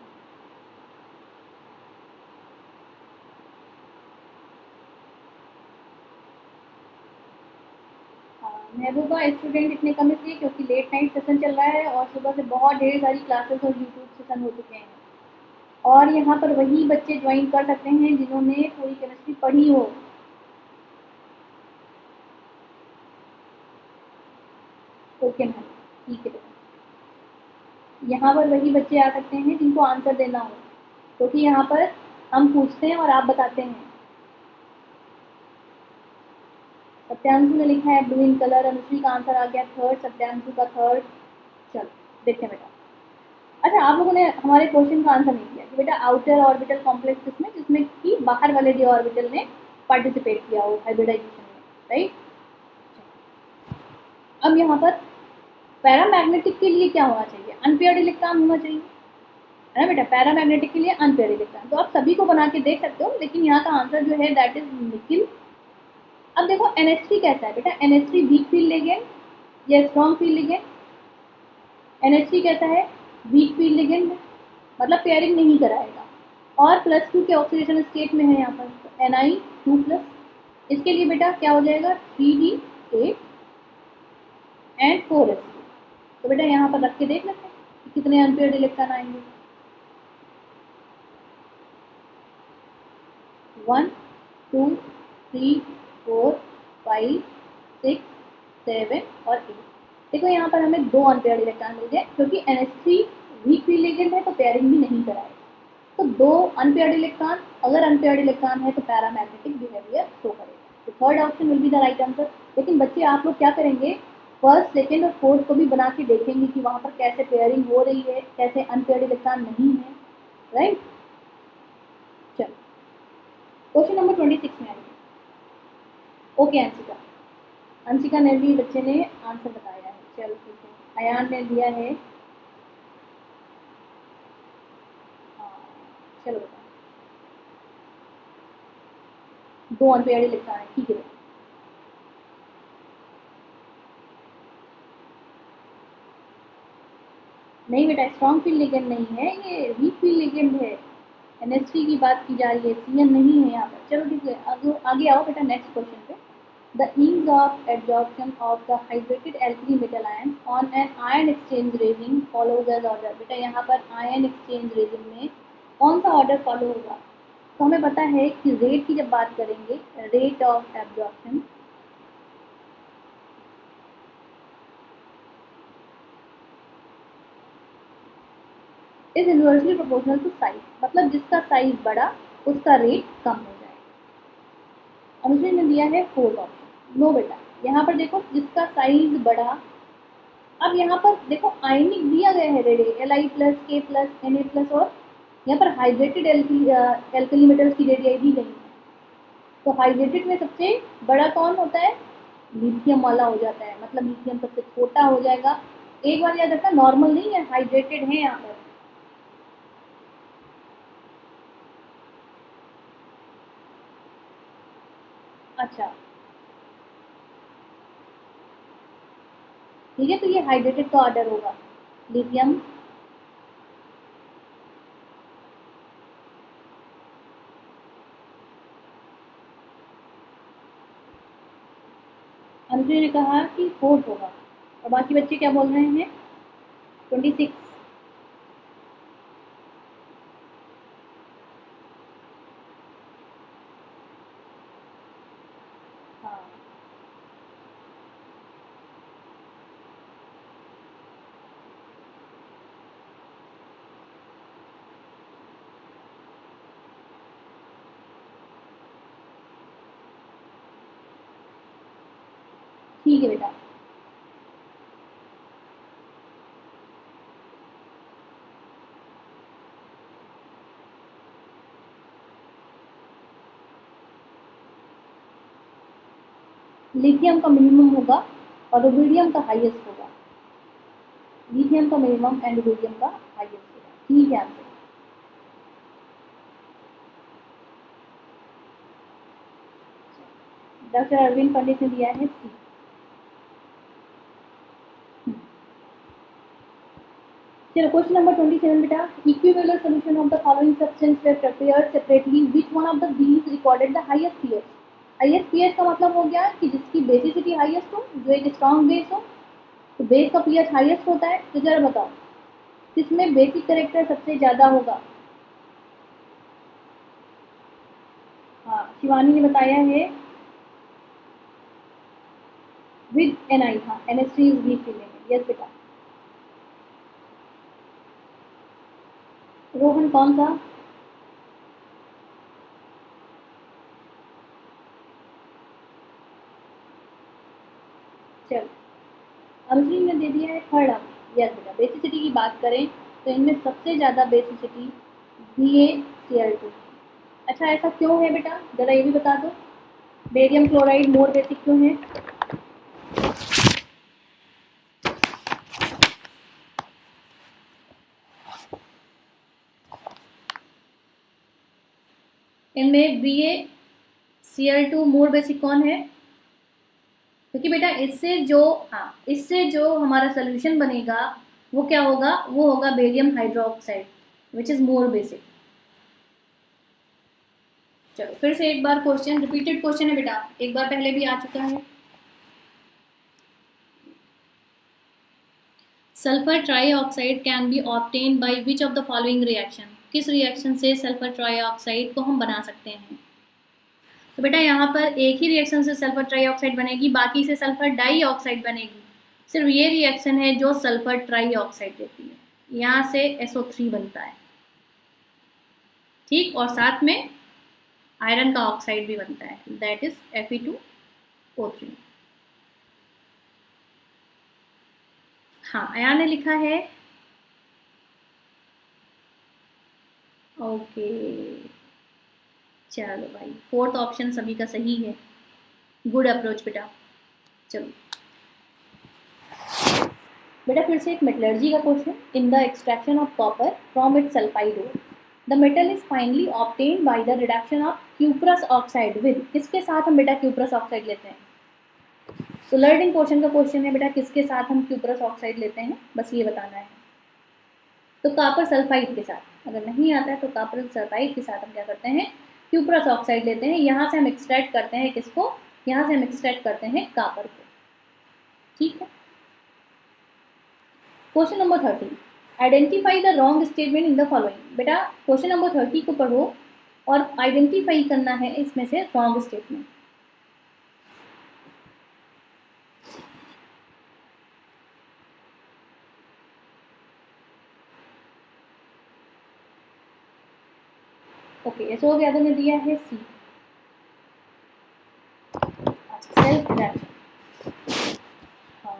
महबूबा, स्टूडेंट इतने कम इसलिए क्योंकि लेट नाइट सेशन चल रहा है और सुबह से बहुत ढेर सारी क्लासेस और यूट्यूब सेशन हो चुके हैं, और यहाँ पर वही बच्चे ज्वाइन कर सकते हैं जिन्होंने पूरी केमिस्ट्री पढ़ी हो। ओके मैम, ठीक है बेटा। यहाँ पर वही बच्चे आ सकते हैं जिनको आंसर देना हो, क्योंकि यहाँ पर हम पूछते हैं और आप बताते हैं। सत्यांशु ने लिखा है ब्लू इन कलर। अनुश्री का आंसर आ गया थर्ड, सत्यांशु का थर्ड। चलो देखते हैं बेटा। अच्छा, आप लोगों ने हमारे क्वेश्चन का आंसर नहीं किया कि बेटा आउटर ऑर्बिटल कॉम्प्लेक्स किसमें, जिसमें कि बाहर वाले डी ऑर्बिटल ने पार्टिसिपेट किया हो हाइब्रिडाइजेशन में, राइट। अब यहाँ पर पैरामैग्नेटिक के लिए क्या होना चाहिए, अनपेयर्ड इलेक्ट्रॉन होना चाहिए, है ना बेटा। पैरामैग्नेटिक के लिए अनपेयर्ड इलेक्ट्रॉन, तो आप सभी को बना के देख सकते हो, लेकिन यहाँ का आंसर जो है दैट इज निखिल। अब देखो NH3 कैसा है बेटा, NH3 वीक फील्ड लिगेंड या स्ट्रॉन्ग फील्ड लिगेंड। NH3 कैसा है, वीक फील्ड लिगेंड, मतलब पेयरिंग नहीं कराएगा, और +2 के ऑक्सीडेशन स्टेट में है यहाँ पर, तो Ni2+। इसके लिए बेटा क्या हो जाएगा 3D8 एंड 4s2। तो बेटा यहाँ पर रख के देख लेते हैं कि कितने अनपेयर्ड इलेक्ट्रॉन आएंगे। 1 2 3 4 5 6 7 और 8। देखो यहाँ पर हमें 2 अनपेयर्ड इलेक्ट्रॉन मिल गए, क्योंकि NH3 वीक फील्ड लिगेंड है तो पेयरिंग भी नहीं कराएगा। तो 2 अनपेयर्ड इलेक्ट्रॉन, अगर अनपेयर्ड इलेक्ट्रॉन है तो पैरामैग्नेटिक बिहेवियर शो करेगा। तो third option will be the right answer. लेकिन बच्चे आप लोग क्या करेंगे, फर्स्ट सेकेंड और फोर्थ को भी बना के देखेंगे कि वहाँ पर कैसे पेयरिंग हो रही है, कैसे अनपेयर्ड इलेक्ट्रॉन नहीं है, राइट। चलो क्वेश्चन नंबर 26 में आइए। ओके अंशिका, अंशिका ने भी बच्चे ने आंसर बताया है। चलो ठीक है, अयान ने दिया है। हाँ, चलो बताओ, 2 अनपेयर्ड इलेक्ट्रॉन है, ठीक है। नहीं बेटा, स्ट्रॉन्ग फील्ड लिगेंड नहीं है, ये वीक फील्ड लिगेंड है। NH3 की बात की जा रही है, CN नहीं है यहाँ पर। चलो ठीक है, आगे आगे आओ बेटा नेक्स्ट क्वेश्चन पे। The ease of absorption of the hydrated alkali metal ions on an ion exchange resin follows as order। बेटा यहाँ पर आयन एक्सचेंज रेजिन में कौन सा ऑर्डर फॉलो होगा। तो हमें पता है कि रेट की जब बात करेंगे, rate of absorption is inversely proportional to size, मतलब जिसका साइज बड़ा उसका रेट कम हो जाएगा। अनुश्री ने दिया है फोर्थ ऑप्शन। नो बेटा, यहाँ पर देखो जिसका साइज बड़ा, अब यहाँ पर देखो आयनिक दिया गया है रेडी, Li+K+, Na+, और यहाँ पर हाइड्रेटेड एल्कली मेटल्स की रेडियाई दी गई है। तो हाइड्रेटेड में सबसे बड़ा कौन होता है, लिथियम वाला हो जाता है, मतलब लिथियम सबसे छोटा हो जाएगा। एक बार याद रखना, नॉर्मल नहीं है, हाइड्रेटेड है यहाँ पर। अच्छा ठीक है, तो ये हाइड्रेटेड का ऑर्डर होगा, लिथियम। अनुश्री ने कहा कि फोर्थ होगा, और बाकी बच्चे क्या बोल रहे हैं 26। हाँ ठीक है बेटा। लिथियम का मिनिमम होगा और रुबिडियम का हाईएस्ट होगा। लिथियम का मिनिमम एंड रुबिडियम का हाईएस्ट होगा। ठीक है आंसर। डॉक्टर अरविंद पंडित ने दिया है सी। चलो क्वेश्चन नंबर 27 बेटा, equivalent solution of the following substance way prepared separately, which one of the these recorded the highest pH. Highest pH का मतलब हो गया कि जिसकी बेसिसिटी हाईएस्ट हो, जो एक स्ट्रॉन्ग बेस हो, तो बेस का पीएच हाईएस्ट होता है। तो जरा बताओ किसमें बेसिक कैरेक्टर सबसे ज्यादा होगा। हाँ शिवानी ने बताया है विद एनआई। हाँ NH3 is weak feeling. Yes बेटा। रोहन कौन सा। चलो अनुश्री ने दे दिया है थर्ड ऑप्शन। यस बेटा। बेसिसिटी की बात करें तो इनमें सबसे ज़्यादा बेसिसिटी BaCl2। अच्छा ऐसा क्यों है बेटा, ज़रा ये भी बता दो। बेरियम क्लोराइड मोर बेसिक क्यों है। इनमें BaCl2 मोर बेसिक कौन है, क्योंकि बेटा इससे जो हमारा सोल्यूशन बनेगा वो क्या होगा, वो होगा barium hydroxide which is more basic. चलो फिर से एक बार क्वेश्चन, रिपीटेड क्वेश्चन है बेटा, एक बार पहले भी आ चुका है। Sulphur trioxide can be obtain by which of the following reaction, किस रिएक्शन से सल्फर ट्राईऑक्साइड को हम बना सकते हैं। तो बेटा यहाँ पर एक ही रिएक्शन से सल्फर ट्राईऑक्साइड बनेगी, बाकी से सल्फर डाइऑक्साइड बनेगी। सिर्फ ये रिएक्शन है जो सल्फर ट्राईऑक्साइड देती है, यहाँ से SO3 बनता है। ठीक, और साथ में आयरन का ऑक्साइड भी बनता है, दैट इज Fe2O3। हाँ अयान ने लिखा है ओके। चलो भाई फोर्थ ऑप्शन सभी का सही है, गुड अप्रोच बेटा। चलो बेटा फिर से एक मेटलर्जी का question. In the extraction of copper from its sulphide ore, the metal is finally obtained by the reduction of cuprous oxide with, किसके साथ हम बेटा क्यूप्रस ऑक्साइड लेते हैं। तो लर्निंग पोर्शन का क्वेश्चन है बेटा, किसके साथ हम क्यूप्रस ऑक्साइड लेते हैं, बस ये बताना है। तो कॉपर सल्फाइड के साथ, अगर नहीं आता है तो कॉपर सल्फाइड के साथ हम क्या करते हैं, क्यूप्रस ऑक्साइड लेते हैं। यहाँ से हम एक्सट्रैक्ट करते हैं किसको, यहाँ से हम एक्सट्रैक्ट करते हैं कॉपर को। ठीक है। Question number 30, identify the wrong statement in the following. बेटा क्वेश्चन नंबर 30 को पढ़ो और आइडेंटिफाई करना है इसमें से wrong statement. Okay Yashoda Yadav ने दिया है सी। Self reduction. हाँ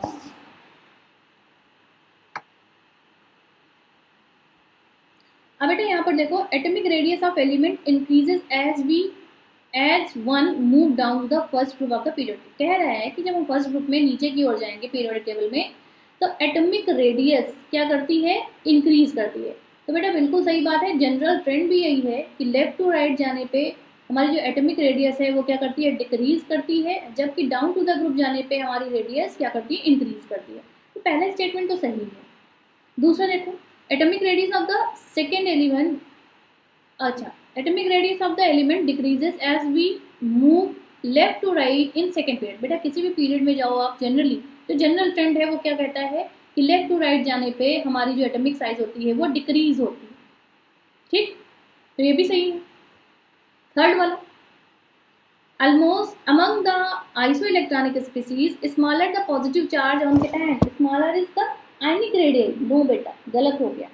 अब बेटा यहाँ पर देखो, atomic radius of element increases as one move down the first group of the periodic. कह रहा है कि जब हम फर्स्ट ग्रुप में नीचे की ओर जाएंगे पीरियोडिक टेबल में, तो एटॉमिक रेडियस क्या करती है, इंक्रीज करती है। तो बेटा बिल्कुल सही बात है, जनरल ट्रेंड भी यही है कि लेफ्ट टू राइट जाने पे हमारी जो एटॉमिक रेडियस है वो क्या करती है, डिक्रीज करती है, जबकि डाउन टू द ग्रुप जाने पे हमारी रेडियस क्या करती है, इंक्रीज करती है। तो पहला स्टेटमेंट तो सही है। दूसरा देखो, atomic radius of the second element, अच्छा atomic radius of the element decreases as we move left to right in second period. बेटा किसी भी पीरियड में जाओ आप, जनरली जो जनरल ट्रेंड है वो क्या कहता है कि लेफ्ट टू राइट जाने पे हमारी जो एटॉमिक साइज होती है वो डिक्रीज होती है। ठीक, तो ये भी सही है। थर्ड वाला, almost among the isoelectronic species smaller the positive charge on the end, smaller is the ionic radius. No बेटा गलत हो गया,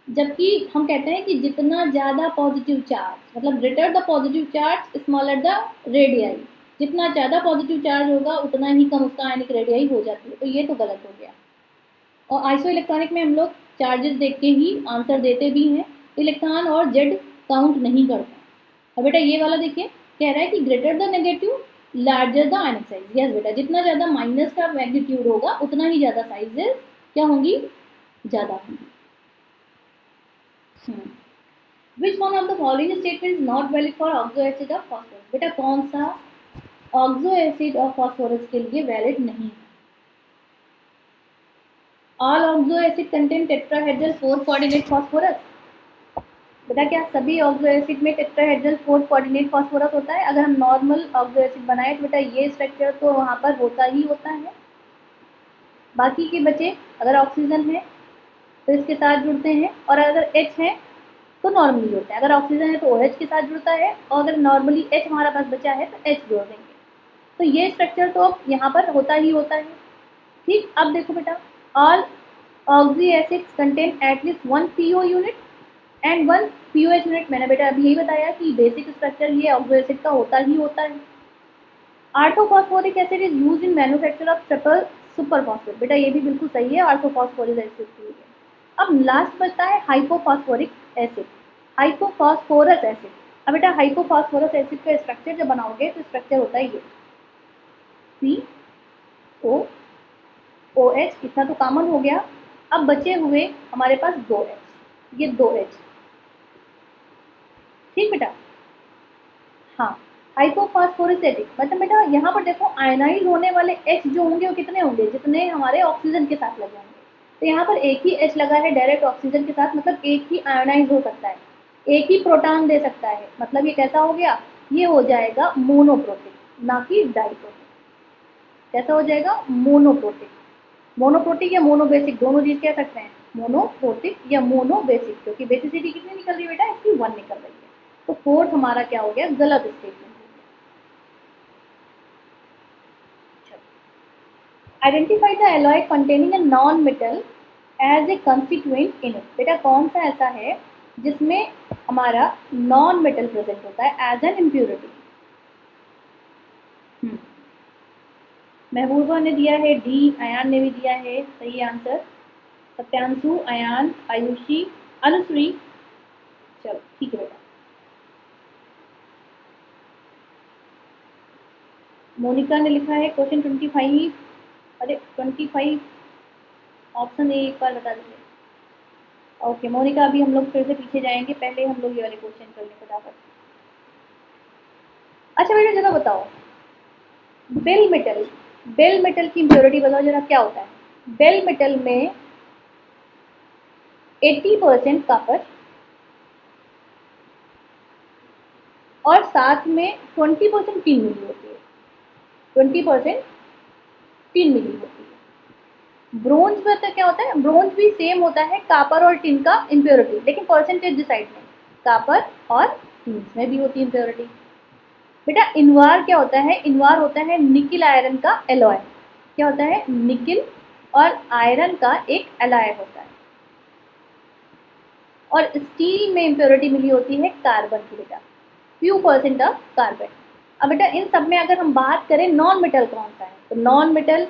जबकि हम कहते हैं कि जितना ज़्यादा पॉजिटिव चार्ज, मतलब greater the positive charge smaller the radii, जितना ज़्यादा पॉजिटिव चार्ज होगा उतना ही कम उसका आयनिक रेडियाई हो जाती है। तो ये तो गलत हो गया। और आइसो इलेक्ट्रॉनिक में हम लोग चार्जेस देख के ही आंसर देते भी हैं, इलेक्ट्रॉन और जेड काउंट नहीं करते। और बेटा ये वाला देखिए, कह रहा है कि greater the negative larger the ionic size, yes बेटा, जितना ज़्यादा माइनस का मैग्नीट्यूड होगा उतना ही ज़्यादा साइजेस क्या होंगी, ज़्यादा होंगी। विच one of the following statement is not valid for oxo acid of phosphorus, बेटा कौन सा ऑक्सो एसिड ऑफ फॉस्फोरस के लिए वैलिड नहीं है। All oxo acid contain tetrahedral 4 coordinate phosphorus, बेटा क्या सभी ऑक्सो एसिड में टेट्राहेड्रल 4 कोऑर्डिनेट फॉस्फोरस होता है। अगर हम नॉर्मल ऑक्सो एसिड बनाए तो बेटा ये स्ट्रक्चर तो वहाँ पर होता ही होता है। बाकी के बचे अगर ऑक्सीजन है तो इसके साथ जुड़ते हैं, और अगर H है तो नॉर्मली होता है। अगर ऑक्सीजन है तो OH के साथ जुड़ता है, और अगर नॉर्मली H हमारा पास बचा है तो H जोड़ देंगे। तो ये स्ट्रक्चर तो अब यहाँ पर होता ही होता है। ठीक, अब देखो बेटा, all oxy acids contain at least 1 PO unit and 1 POH unit. मैंने बेटा अभी यही बताया कि बेसिक स्ट्रक्चर ये ऑक्सो एसिड का होता ही होता है। Orthophosphoric acid is used in manufacture of triple super phosphate, बेटा ये भी बिल्कुल सही है, आर्थोफॉस्फोरिक एसिड की है। अब लास्ट बचता है हाइपोफॉस्फोरिक एसिड, हाइपोफॉस्फोरस एसिड। अब बेटा हाइपोफॉस्फोरस एसिड का स्ट्रक्चर जब बनाओगे तो स्ट्रक्चर होता है ये COOH, इतना तो कॉमन हो गया। अब बचे हुए हमारे पास 2H, ये 2H, ठीक बेटा। हाँ, हाइपोफॉस्फोरस एसिड मतलब बेटा यहाँ पर देखो आयनाइज होने वाले H जो होंगे वो कितने होंगे, जितने हमारे ऑक्सीजन के साथ लगे होंगे। तो यहाँ पर एक ही H लगा है डायरेक्ट ऑक्सीजन के साथ, मतलब एक ही आयनाइज हो सकता है, एक ही प्रोटॉन दे सकता है। मतलब ये कैसा हो गया, ये हो जाएगा मोनोप्रोटिक, ना कि डाइप्रोटिक। कैसा हो जाएगा, मोनोप्रोटिक। मोनोप्रोटिक या मोनोबेसिक दोनों चीज कह सकते हैं, मोनोप्रोटिक या मोनोबेसिक, क्योंकि बेसिसिटी कितनी निकल रही है बेटा, इसकी 1 निकल रही है। तो फोर्थ हमारा क्या हो गया, गलत statement. Identify the alloy containing a non metal as a constituent in it, बेटा कौन सा ऐसा है जिसमें हमारा नॉन मेटल प्रेजेंट होता है एज एन इम्प्योरिटी। महबूबा ने दिया है डी, अयान ने भी दिया है सही आंसर, सत्यांशु, अयान, आयुषी, अनुश्री। चलो ठीक है बेटा। मोनिका ने लिखा है क्वेश्चन 25, अरे 25 ऑप्शन ए एक बार बता दीजिए। ओके मोनिका, अभी हम लोग फिर से पीछे जाएंगे, पहले हम लोग ये वाले क्वेश्चन कर लें फटाफट। अच्छा बेटा जरा बताओ, बेल मेटल, बेल मेटल की इम्प्योरिटी बताओ जरा क्या होता है। बेल मेटल में 80% कॉपर और साथ में 20% टिन मिली होती है, 20% टिन मिली होती है। ब्रोंज में तो क्या होता है, ब्रोंज भी सेम होता है कॉपर और टिन का इम्प्योरिटी, लेकिन परसेंटेज डिसाइड नहीं, कॉपर और टिन में भी होती है इम्प्योरिटी। बेटा इनवार क्या होता है, इनवार होता है निकिल आयरन का एलॉय। क्या होता है, निकिल और आयरन का एक एलॉय होता है। और स्टील में इम्प्योरिटी मिली होती है कार्बन की, बेटा फ्यू % ऑफ कार्बन। अब बेटा इन सब में अगर हम बात करें नॉन मेटल कौन सा है, तो नॉन मेटल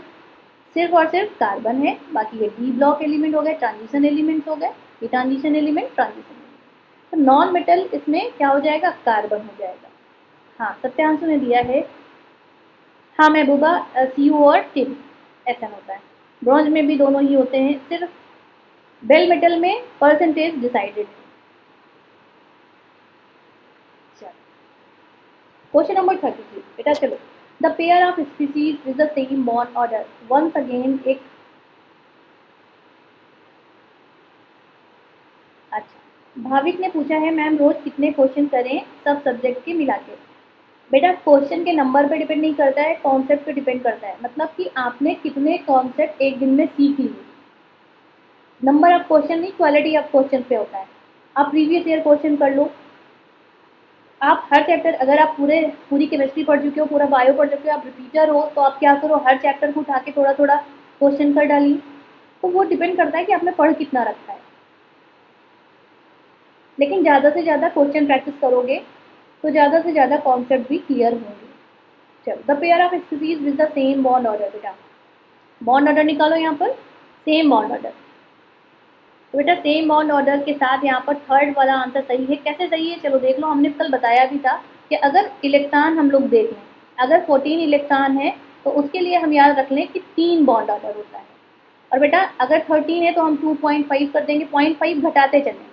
सिर्फ और सिर्फ कार्बन है, बाकी ये डी ब्लॉक एलिमेंट हो गए, ट्रांजिशन एलिमेंट्स हो गए, ये ट्रांजिशन एलिमेंट, ट्रांजिशन एलिमेंट। तो नॉन मेटल इसमें क्या हो जाएगा, कार्बन हो जाएगा। हाँ सत्यांशु ने दिया है, हाँ महबूबा CU और टिन ऐसा होता है। ब्रॉन्ज में भी दोनों ही होते हैं, सिर्फ बेल मेटल में परसेंटेज डिसाइडेड है। क्वेश्चन नंबर 33 बेटा चलो, the pair of species with the same bond order, once again एक, अच्छा भाविक ने पूछा है मैम रोज कितने क्वेश्चन करें सब सब्जेक्ट के मिला के। बेटा क्वेश्चन के नंबर पे डिपेंड नहीं करता है, कॉन्सेप्ट पे डिपेंड करता है, मतलब कि आपने कितने कॉन्सेप्ट एक दिन में सीख लिए। नंबर ऑफ क्वेश्चन नहीं, क्वालिटी ऑफ क्वेश्चन पे होता है। आप प्रीवियस ईयर क्वेश्चन कर लो, आप हर चैप्टर, अगर आप पूरी केमिस्ट्री पढ़ चुके हो, पूरा बायो पढ़ चुके हो, आप रिपीटर हो, तो आप क्या करो, हर चैप्टर को उठा के थोड़ा थोड़ा क्वेश्चन कर डालिए। तो वो डिपेंड करता है कि आपने पढ़ कितना रखा है, लेकिन ज़्यादा से ज़्यादा क्वेश्चन प्रैक्टिस करोगे तो ज़्यादा से ज़्यादा कॉन्सेप्ट भी क्लियर होंगे। चलो, the pair of species with the same bond order, बेटा बॉन्ड ऑर्डर निकालो यहाँ पर, सेम बॉन्ड ऑर्डर। तो बेटा सेम बॉन्ड ऑर्डर के साथ यहाँ पर थर्ड वाला आंसर सही है। कैसे सही है, चलो देख लो, हमने कल बताया भी था कि अगर इलेक्ट्रॉन हम लोग देख लें, अगर 14 इलेक्ट्रॉन है तो उसके लिए हम याद रख लें कि 3 बॉन्ड ऑर्डर होता है। और बेटा अगर 13 है तो हम 2.5 कर देंगे, 0.5 घटाते चलें,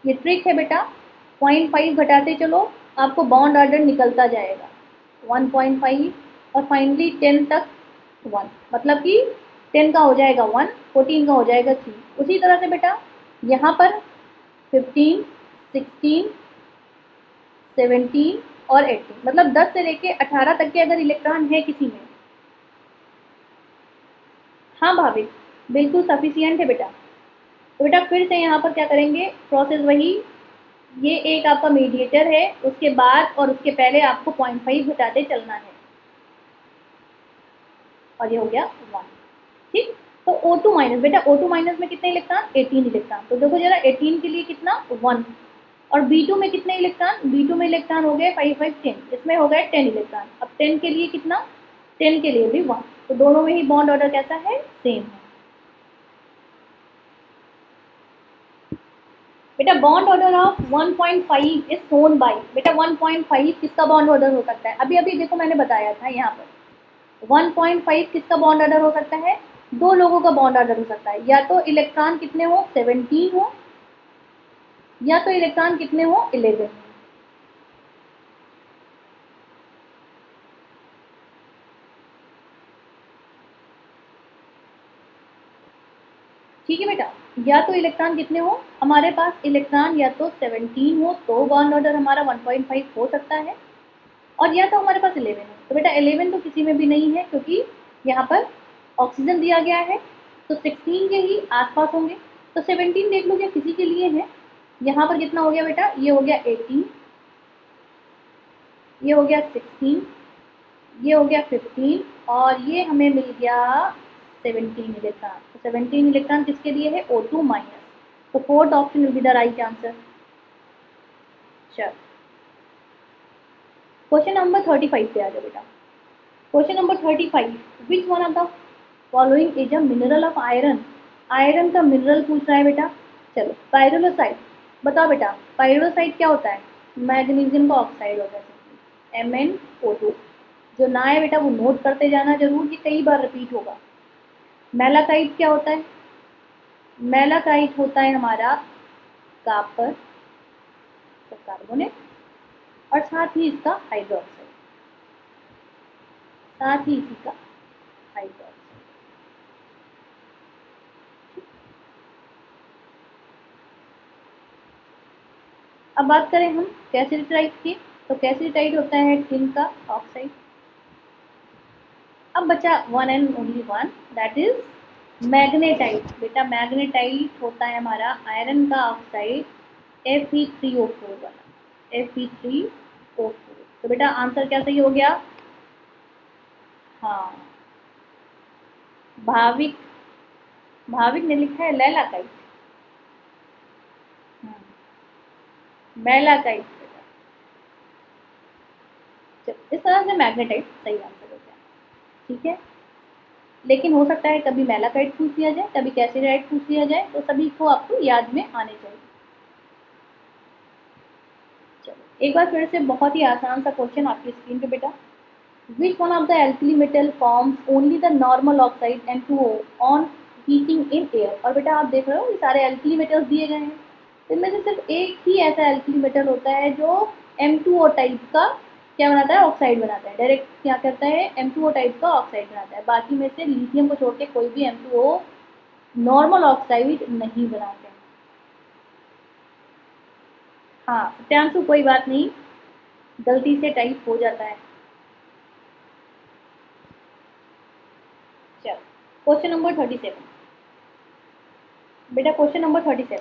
ये ट्रिक है बेटा। 0.5 घटाते चलो, आपको बॉन्ड ऑर्डर निकलता जाएगा 1.5 और फाइनली 10 तक 1, मतलब कि 10 का हो जाएगा 1, 14 का हो जाएगा 3। उसी तरह से बेटा यहाँ पर 15, 16, 17 और 18, मतलब 10 से लेके 18 तक के अगर इलेक्ट्रॉन है किसी में। हाँ भाभी, बिल्कुल सफिशियंट है बेटा। तो बेटा फिर से यहाँ पर क्या करेंगे, प्रोसेस वही, ये एक आपका मीडिएटर है, उसके बाद और उसके पहले आपको 0.5 घटाते चलना है, और ये हो गया 1। ठीक, तो O2 माइनस, बेटा O2 माइनस में कितने इलेक्ट्रॉन, 18 इलेक्ट्रॉन। तो देखो जरा 18 के लिए कितना 1, और B2 में कितने इलेक्ट्रॉन, B2 में इलेक्ट्रॉन हो गए 5 5 10, इसमें हो गए 10 इलेक्ट्रॉन। अब 10 के लिए कितना, 10 के लिए भी 1, तो दोनों में ही बॉन्ड ऑर्डर कैसा है, सेम है। बेटा bond order of 1.5 is shown by, बेटा 1.5 किसका बॉन्ड ऑर्डर हो सकता है, अभी अभी देखो मैंने बताया था यहाँ पर 1.5 किसका बॉन्ड ऑर्डर हो सकता है, दो लोगों का बॉन्ड ऑर्डर हो सकता है, या तो इलेक्ट्रॉन कितने हो 17 हो, या तो इलेक्ट्रॉन कितने हो 11। ठीक है बेटा, या तो इलेक्ट्रॉन कितने हो, हमारे पास इलेक्ट्रॉन या तो 17 हो तो बॉन्ड ऑर्डर हमारा 1.5 हो सकता है, और या तो हमारे पास 11 हो। तो बेटा 11 तो किसी में भी नहीं है क्योंकि यहाँ पर ऑक्सीजन दिया गया है, तो 16 के ही आसपास होंगे। तो 17 देख लो क्या किसी के लिए है, यहाँ पर कितना हो गया बेटा, ये हो गया 18, ये हो गया 16, ये हो गया 15, और ये हमें मिल गया 17 इलेक्ट्रॉन। तो 17 इलेक्ट्रॉन किसके लिए है, O2 माइनस। तो fourth option will be the right answer. चलो क्वेश्चन नंबर 35 पे आ जाओ बेटा। Question number 35, which one of the following is a mineral of iron. Iron का मिनरल पूछ रहा है बेटा। चलो पायरोलोसाइट, बताओ बेटा पायरोलोसाइट क्या होता है, मैग्नीशियम का ऑक्साइड होता है, MnO2। जो ना है बेटा वो नोट करते जाना जरूर, ये कई बार रिपीट होगा। मैलाकाइट क्या होता है, मैलाकाइट होता है हमारा कॉपर, तो कार्बोनेट, और साथ ही इसका हाइड्रोक्साइड, साथ ही इसी का हाइड्रोक्साइड। अब बात करें हम कैल्शियम की, तो कैल्शियम होता है टिन का ऑक्साइड। अब बचा one and only one, that is magnetite. बेटा मैग्नेटाइट होता है हमारा आयरन का ऑक्साइड Fe3O4 वाला, Fe3O4। तो बेटा आंसर क्या सही हो गया, हाँ भाविक, भाविक ने लिखा है लैलाकाइट, मैलाकाइट। इस तरह से मैग्नेटाइट सही आंसर हो गया। ठीक है, लेकिन हो सकता है कभी मैलाकाइट पूछ दिया जाए, कभी कैल्शियम पूछ दिया जाए, तो सभी को आपको याद में आने चाहिए। चलो एक बार फिर से बहुत ही आसान सा क्वेश्चन आपकी स्क्रीन पे बेटा। Which one of the alkali metal forms only the normal oxide N2O on heating in air. और बेटा आप देख रहे हो ये सारे एल्कली मेटल्स दिए गए हैं, इनमें से सिर्फ एक ही ऐसा एल्कली मेटल होता है जो M2O टाइप का क्या बनाता है, ऑक्साइड बनाता है, डायरेक्ट क्या करता है M2O टाइप का ऑक्साइड बनाता है। बाकी में से लिथियम को छोड़ के कोई भी M2O नॉर्मल ऑक्साइड नहीं बनाते हैं। हाँ सत्यांशु कोई बात नहीं, गलती से टाइप हो जाता है। चलो क्वेश्चन नंबर 37 बेटा, question number 37,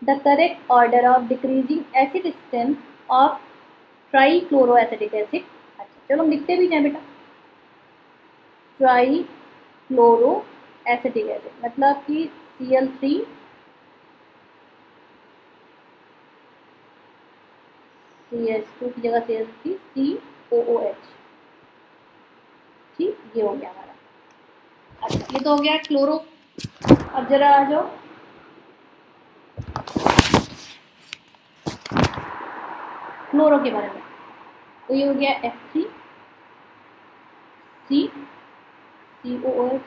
the correct order of decreasing acid strength of trichloroacetic acid. अच्छा चलो हम लिखते भी जाए बेटा, ट्राईक्लोरोएसिटिक एसिड मतलब कि Cl3 CH2 की जगह Cl3 COOH। ठीक, ये हो गया हमारा। अच्छा ये तो हो गया क्लोरो। अब जरा आ जाओ फ्लोरो के बारे में। तो ये हो गया F3, COOH,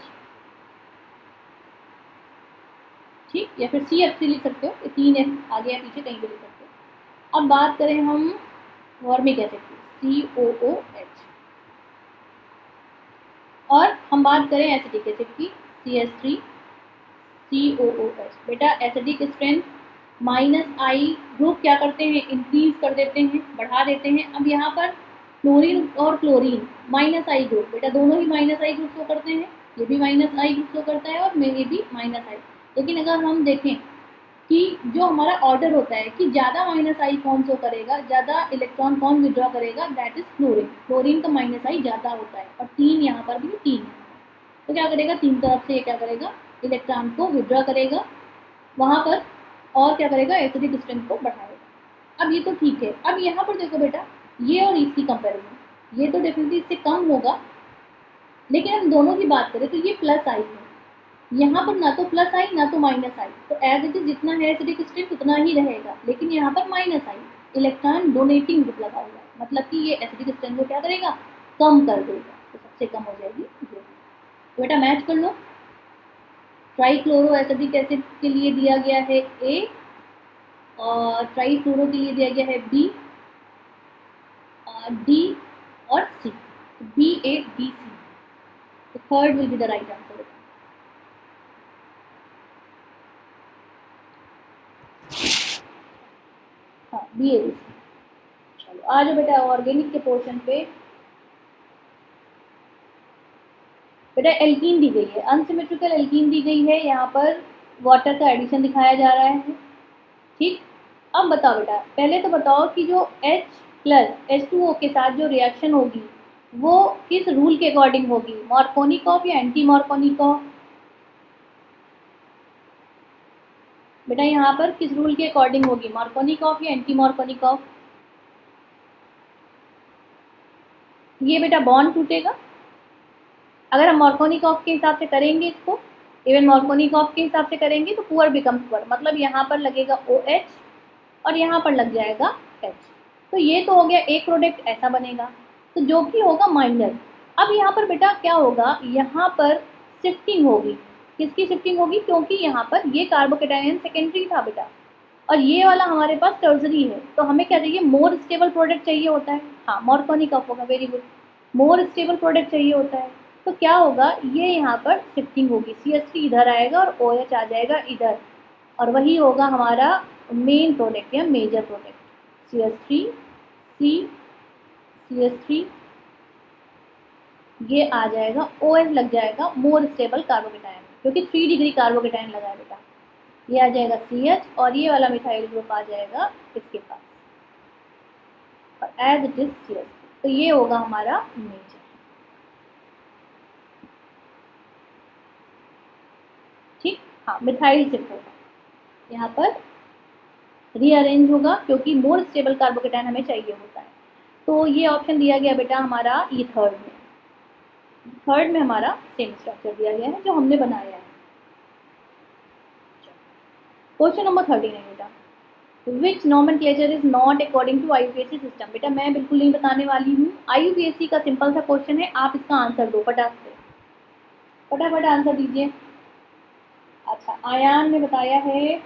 ठीक, या फिर CF3 लिख सकते हो, 3F आगे या पीछे कहीं भी लिख सकते हो। अब बात करें हम फॉर्मिक एसिड की, COOH, और हम बात करें एसिटिक एसिड की, CH3 COOH। बेटा एसिडिक स्ट्रेंथ -I ग्रुप क्या करते हैं, इंक्रीज कर देते हैं, बढ़ा देते हैं। अब यहाँ पर क्लोरीन और क्लोरीन -I ग्रुप, बेटा दोनों ही -I ग्रुप शो करते हैं, ये भी -I ग्रुप शो करता है और ये भी -I। लेकिन अगर हम देखें कि जो हमारा ऑर्डर होता है कि ज़्यादा -I कौन शो करेगा, ज़्यादा इलेक्ट्रॉन कौन विड्रॉ करेगा, दैट इज क्लोरीन। क्लोरीन का -I ज़्यादा होता है, और 3 यहाँ पर भी 3 है, तो क्या करेगा, 3 तरफ से ये क्या करेगा, इलेक्ट्रॉन को विड्रॉ करेगा वहाँ पर, और क्या करेगा, एसिडिक स्ट्रेंथ को बढ़ाएगा। अब ये तो ठीक है। अब यहाँ पर देखो बेटा, ये और इसकी कंपैरिजन, ये तो डेफिनेटली इससे कम होगा, लेकिन हम दोनों की बात करें तो ये +I है, यहाँ पर ना तो +I ना तो -I, तो एज इट इज जितना है एसिडिक स्ट्रेंथ उतना ही रहेगा, लेकिन यहाँ पर -I, इलेक्ट्रॉन डोनेटिंग ग्रुप लगा हुआ है, मतलब कि ये एसिडिक स्ट्रेंथ को क्या करेगा, कम कर देगा, तो सबसे कम हो जाएगी ये। तो बेटा मैच कर लो, ट्राईक्लोरो एसिडिक एसिड के लिए दिया गया है A, और ट्राईफ्लोरो के लिए दिया गया है B, D और C, BADC, तो third will be the right answer. हाँ, BADC। चलो आ जाओ बेटा ऑर्गेनिक के पोर्शन पे। बेटा एल्कीन दी गई है, अनसिमेट्रिकल एल्कीन दी गई है, यहाँ पर वाटर का एडिशन दिखाया जा रहा है, ठीक। अब बताओ बेटा, पहले तो बताओ कि जो H प्लस H2O के साथ जो रिएक्शन होगी वो किस रूल के अकॉर्डिंग होगी, मार्कोनिकॉफ या एंटी मार्कोनिकॉफ। बेटा यहाँ पर किस रूल के अकॉर्डिंग होगी, मार्कोनिकॉफ या एंटी मार्कोनिकॉफ। ये बेटा बॉन्ड टूटेगा, अगर हम मार्कोनिकॉफ के हिसाब से करेंगे इसको, इवन मार्कोनिकॉफ के हिसाब से करेंगे तो पुअर बिकम्स पुअर, मतलब यहाँ पर लगेगा OH और यहाँ पर लग जाएगा H, तो ये तो हो गया एक प्रोडक्ट ऐसा बनेगा, तो जो कि होगा माइनर। अब यहाँ पर बेटा क्या होगा, यहाँ पर शिफ्टिंग होगी, किसकी शिफ्टिंग होगी, क्योंकि यहाँ पर ये कार्बोकेटायन सेकेंडरी था बेटा, और ये वाला हमारे पास टर्सरी है, तो हमें क्या चाहिए, मोर स्टेबल प्रोडक्ट चाहिए होता है। हाँ मार्कोनिकॉफ होगा, very good, more stable product चाहिए होता है, तो क्या होगा, ये यहाँ पर शिफ्टिंग होगी, CH3 इधर आएगा और OH आ जाएगा इधर, और वही होगा हमारा मेन प्रोडक्ट या major product, CH3 C CH3, ये आ जाएगा, OH लग जाएगा मोर स्टेबल कार्बोकेटायन, क्योंकि 3 डिग्री कार्बोकेटायन लगा है बेटा, ये आ जाएगा CH, और ये वाला मिथाइल ग्रुप आ जाएगा इसके पास, और एज इट इज CH, तो ये होगा हमारा मेजर। ठीक, हाँ मिथाइल शिफ्ट होगा, यहाँ पर रीअरेंज होगा, क्योंकि मोर स्टेबल कार्बोकेटायन हमें चाहिए होता है, तो ये ऑप्शन दिया गया बेटा हमारा ये थर्ड में हमारा सेम स्ट्रक्चर दिया गया है जो हमने बनाया है। क्वेश्चन नंबर 13 है बेटा, which nomenclature is not according to IUPAC system. बेटा मैं बिल्कुल नहीं बताने वाली हूँ, IUPAC का सिंपल सा क्वेश्चन है, आप इसका आंसर दो फटाफट आंसर दीजिए। अच्छा, आयान ने बताया है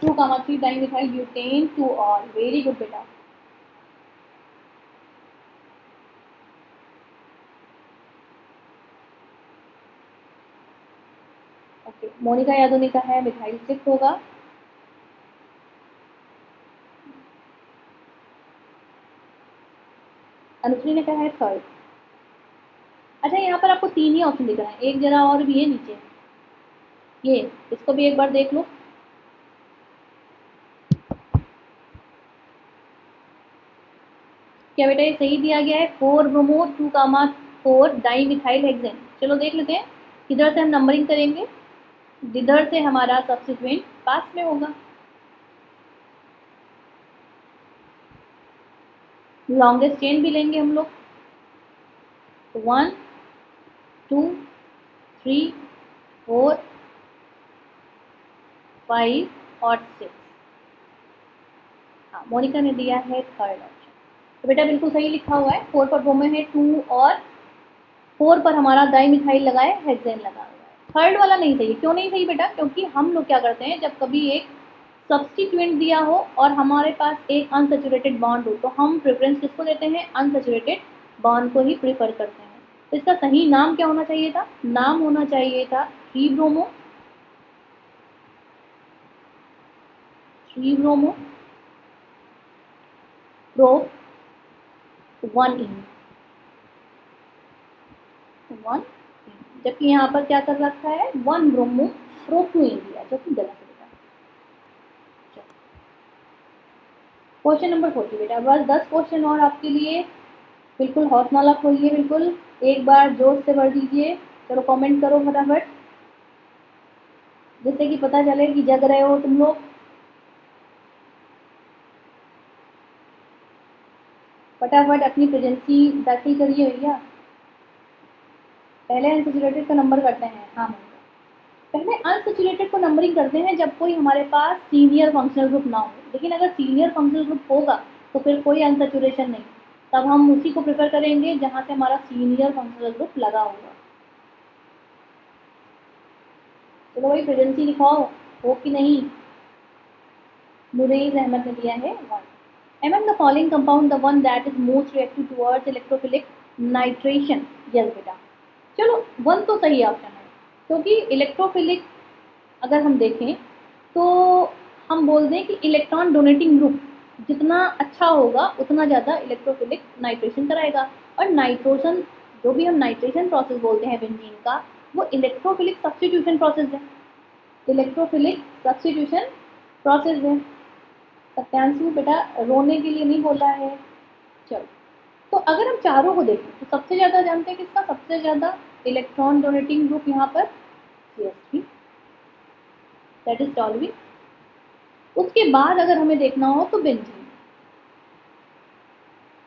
2,3 dimethyl butane 2 all, very good बेटा। ओके, मोनिका यादव ने कहा है मिथाइल 6 होगा। अनुश्री ने कहा है 3rd। अच्छा, यहाँ पर आपको 3 ही ऑप्शन दिख रहा है, एक जरा और भी है नीचे, ये इसको भी एक बार देख लो। क्या बेटा ये सही दिया गया है, 4 ब्रोमो 2,4 डाइमिथाइल हेक्सेन। चलो देख लेते हैं, किधर से हम नंबरिंग करेंगे, जिधर से हमारा सब्सिट्यूएंट पास में होगा। लॉन्गेस्ट चेन भी लेंगे हम लोग, 1 2 3 4 5 और 6। हाँ, मोनिका ने दिया है 3rd ऑप्शन, तो बेटा बिल्कुल सही लिखा हुआ है, 4 पर ब्रोमो है, 2 और 4 पर हमारा डाइमिथाइल लगा है, हेक्सेन लगा हुआ है। थर्ड वाला नहीं सही। क्यों नहीं सही बेटा? क्योंकि हम लोग क्या करते हैं, जब कभी एक सब्स्टिट्यूएंट दिया हो और हमारे पास एक अनसैचुरेटेड बॉन्ड हो, तो हम प्रेफरेंस किसको देते हैं? अनसैचुरेटेड बॉन्ड को ही प्रेफर करते हैं। तो इसका सही नाम क्या होना चाहिए था? नाम होना चाहिए था 3 ब्रोमो 1 इन 1, जबकि यहाँ पर क्या कर रखा है? 1 ब्रोमो प्रो 2 इन दिया, जो कि गलत है बेटा। क्वेश्चन नंबर 40 बेटा, बस 10 क्वेश्चन और आपके लिए। बिल्कुल हौसला खोलिए, बिल्कुल एक बार जोर से भर दीजिए। चलो कमेंट करो फटाफट, जिससे कि पता चले कि जग रहे हो तुम लोग। फटाफट अपनी प्रेजेंसी दाखिल करिए भैया। पहले अनसैचुरेटेड का नंबर करते हैं। हाँ, पहले अनसैचुरेटेड को नंबरिंग करते हैं जब कोई हमारे पास सीनियर फंक्शनल ग्रुप ना हो। लेकिन अगर सीनियर फंक्शनल ग्रुप होगा तो फिर कोई अनसैचुरेशन नहीं, तब हम उसी को प्रेफर करेंगे जहाँ से हमारा सीनियर फंक्शनल ग्रुप लगा होगा। चलो भाई प्रेजेंसी दिखाओ, हो कि नहीं। मुरैज अहमद ने दिया है 1। Among the following compound, the one that is most reactive towards electrophilic nitration? Yes बेटा, चलो 1 तो सही ऑप्शन है, क्योंकि इलेक्ट्रोफिलिक अगर हम देखें तो हम बोल दें कि इलेक्ट्रॉन डोनेटिंग ग्रुप जितना अच्छा होगा उतना ज़्यादा इलेक्ट्रोफिलिक नाइट्रेशन कराएगा। और नाइट्रोजन, जो भी हम नाइट्रेशन प्रोसेस बोलते हैं बेंजीन का, वो इलेक्ट्रोफिलिक सब्स्टिट्यूशन प्रोसेस है। इलेक्ट्रोफिलिक सब्स्टिट्यूशन प्रोसेस है। सत्यांशु बेटा रोने के लिए नहीं बोला है। चलो, तो अगर हम चारों को देखें तो सबसे ज़्यादा जानते हैं किसका? सबसे ज़्यादा इलेक्ट्रॉन डोनेटिंग ग्रुप यहाँ पर CH3, दैट इज टॉलुइन। उसके बाद अगर हमें देखना हो तो बेंजीन,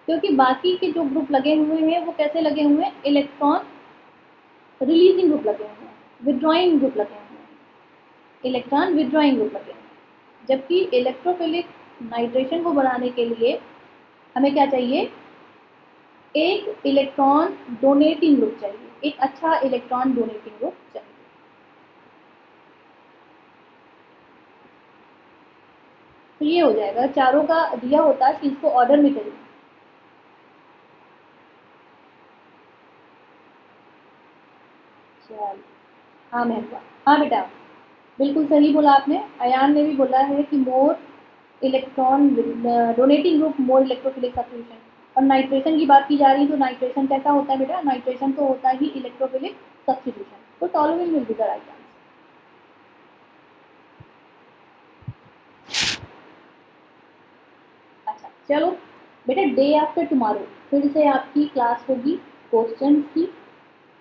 क्योंकि बाकी के जो ग्रुप लगे हुए हैं वो कैसे लगे हुए हैं? इलेक्ट्रॉन रिलीजिंग ग्रुप लगे हुए हैं, विड्रॉइंग ग्रुप लगे हुए हैं, इलेक्ट्रॉन विड्रॉइंग ग्रुप लगे हुए हैं। जबकि इलेक्ट्रोफिलिक नाइट्रेशन को बढ़ाने के लिए हमें क्या चाहिए? एक इलेक्ट्रॉन डोनेटिंग ग्रुप चाहिए, एक अच्छा इलेक्ट्रॉन डोनेटिंग ग्रुप चाहिए। तो ये हो जाएगा, चारों का दिया होता है कि इसको ऑर्डर में करिए। चल, हाँ महबूबा, हाँ बेटा बिल्कुल सही बोला आपने। अयान ने भी बोला है कि मोर इलेक्ट्रॉन डोनेटिंग ग्रुप मोर इलेक्ट्रोफिलिक सब्स्टिट्यूशन। और नाइट्रेशन की बात की जा रही है, तो नाइट्रेशन कैसा होता है बेटा? नाइट्रेशन तो होता ही इलेक्ट्रोफिलिक सब्स्टिट्यूशन। तो toluene will be the right answer. अच्छा चलो बेटा, डे आफ्टर टुमारो फिर से आपकी क्लास होगी क्वेश्चन की।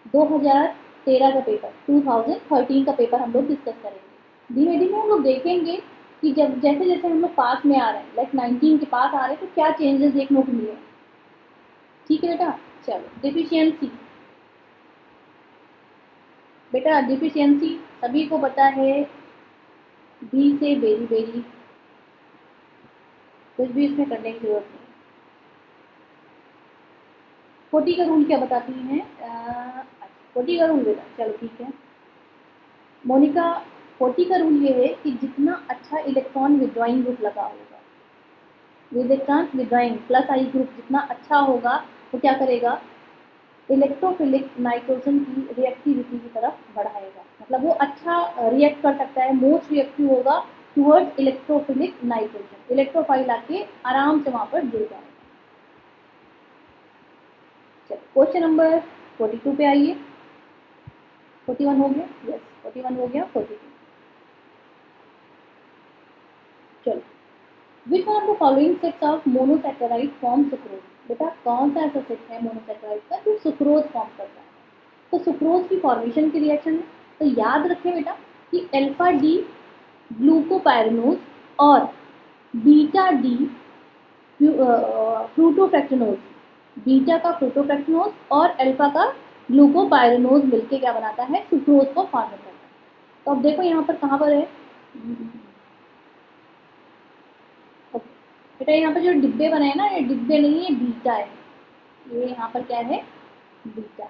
2013 का पेपर, 2013 का पेपर हम लोग डिस्कस करेंगे। धीमे धीमे हम लोग देखेंगे कि जब जैसे जैसे हम लोग पास में आ रहे हैं, लाइक 19 के पास आ रहे हैं, तो क्या चेंजेस देखने को मिले। ठीक है बेटा। चलो डिफिशियंसी बेटा, डिफिशियंसी सभी को पता है, बी से बेरी बेरी, कुछ भी इसमें करने की जरूरत नहीं। 40 का रूल क्या बताती हैं? 40 का रूल बेटा, चलो ठीक है मोनिका। 40 का रूल ये है कि जितना अच्छा इलेक्ट्रॉन विड्रॉइंग ग्रुप लगा होगा, इलेक्ट्रॉन विड्रॉइंग प्लस आई ग्रुप जितना अच्छा होगा, वो क्या करेगा? इलेक्ट्रोफिलिक नाइट्रोजन की रिएक्टिविटी की तरफ बढ़ाएगा। मतलब वो अच्छा रिएक्ट कर सकता है, मोस्ट रिएक्टिव होगा टुवर्ड्स इलेक्ट्रोफिलिक नाइट्रोजन। इलेक्ट्रोफाइल आके आराम से वहाँ पर जुड़ जाएगा। चलो क्वेश्चन नंबर 42 पे आइए। 41 हो गया? यस 41 हो गया। 42 चलो, विच one of the following sets of monosaccharide form sucrose? बेटा कौन सा ऐसा सेट है मोनोसैकेराइड का जो सुक्रोज फॉर्म करता है? तो सुक्रोज की फॉर्मेशन की रिएक्शन है। तो याद रखें बेटा कि अल्फा डी ग्लूकोपाइरेनोज और बीटा डी फ्रूटोफ्रैक्टोनोज, बीटा का फ्रूटोफ्रैक्टोनोज और अल्फा का ग्लूकोपाइरेनोज मिलके क्या बनाता है? सुक्रोज को फॉर्म करता है। तो अब देखो यहाँ पर कहाँ पर है बेटा, यहाँ पर जो डिब्बे बने हैं ना, ये डिब्बे नहीं है, बीटा है। ये यहाँ पर क्या है? बीटा।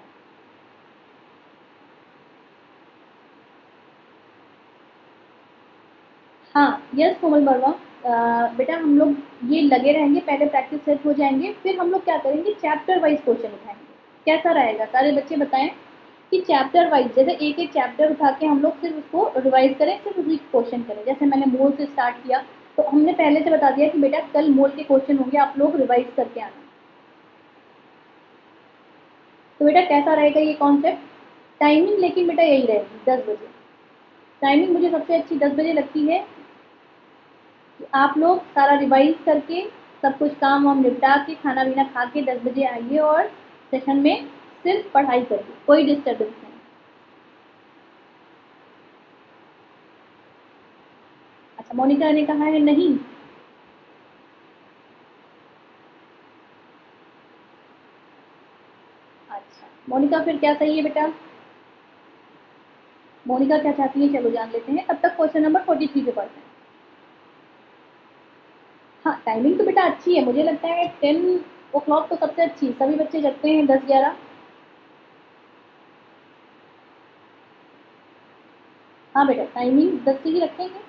हाँ यस कोमल वर्मा, बेटा हम लोग ये लगे रहेंगे, पहले प्रैक्टिस सेट हो जाएंगे, फिर हम लोग क्या करेंगे, चैप्टर वाइज क्वेश्चन उठाएंगे। कैसा रहेगा, सारे बच्चे बताएं कि चैप्टर वाइज, जैसे एक एक चैप्टर उठा के हम लोग सिर्फ उसको रिवाइज करें, सिर्फ उसी क्वेश्चन करें। जैसे मैंने मोल से स्टार्ट किया, तो हमने पहले से बता दिया कि बेटा कल मोल के क्वेश्चन होंगे, आप लोग रिवाइज करके आना। तो बेटा कैसा रहेगा ये कॉन्सेप्ट, टाइमिंग लेकिन बेटा यही रहेगी 10 बजे। टाइमिंग मुझे सबसे अच्छी 10 बजे लगती है कि आप लोग सारा रिवाइज करके सब कुछ काम वाम निपटा के खाना पीना खा के 10 बजे आइए और सेशन में सिर्फ पढ़ाई करिए, कोई डिस्टर्बेंस नहीं। अच्छा मोनिका ने कहा है नहीं, अच्छा मोनिका फिर क्या सही है बेटा, मोनिका क्या चाहती है, चलो जान लेते हैं, तब तक क्वेश्चन नंबर 43 पे पढ़ते हैं। हाँ टाइमिंग तो बेटा अच्छी है, मुझे लगता है 10 o'clock तो सबसे अच्छी, सभी बच्चे जगते हैं 10-11। हाँ बेटा टाइमिंग 10 से ही रखेंगे।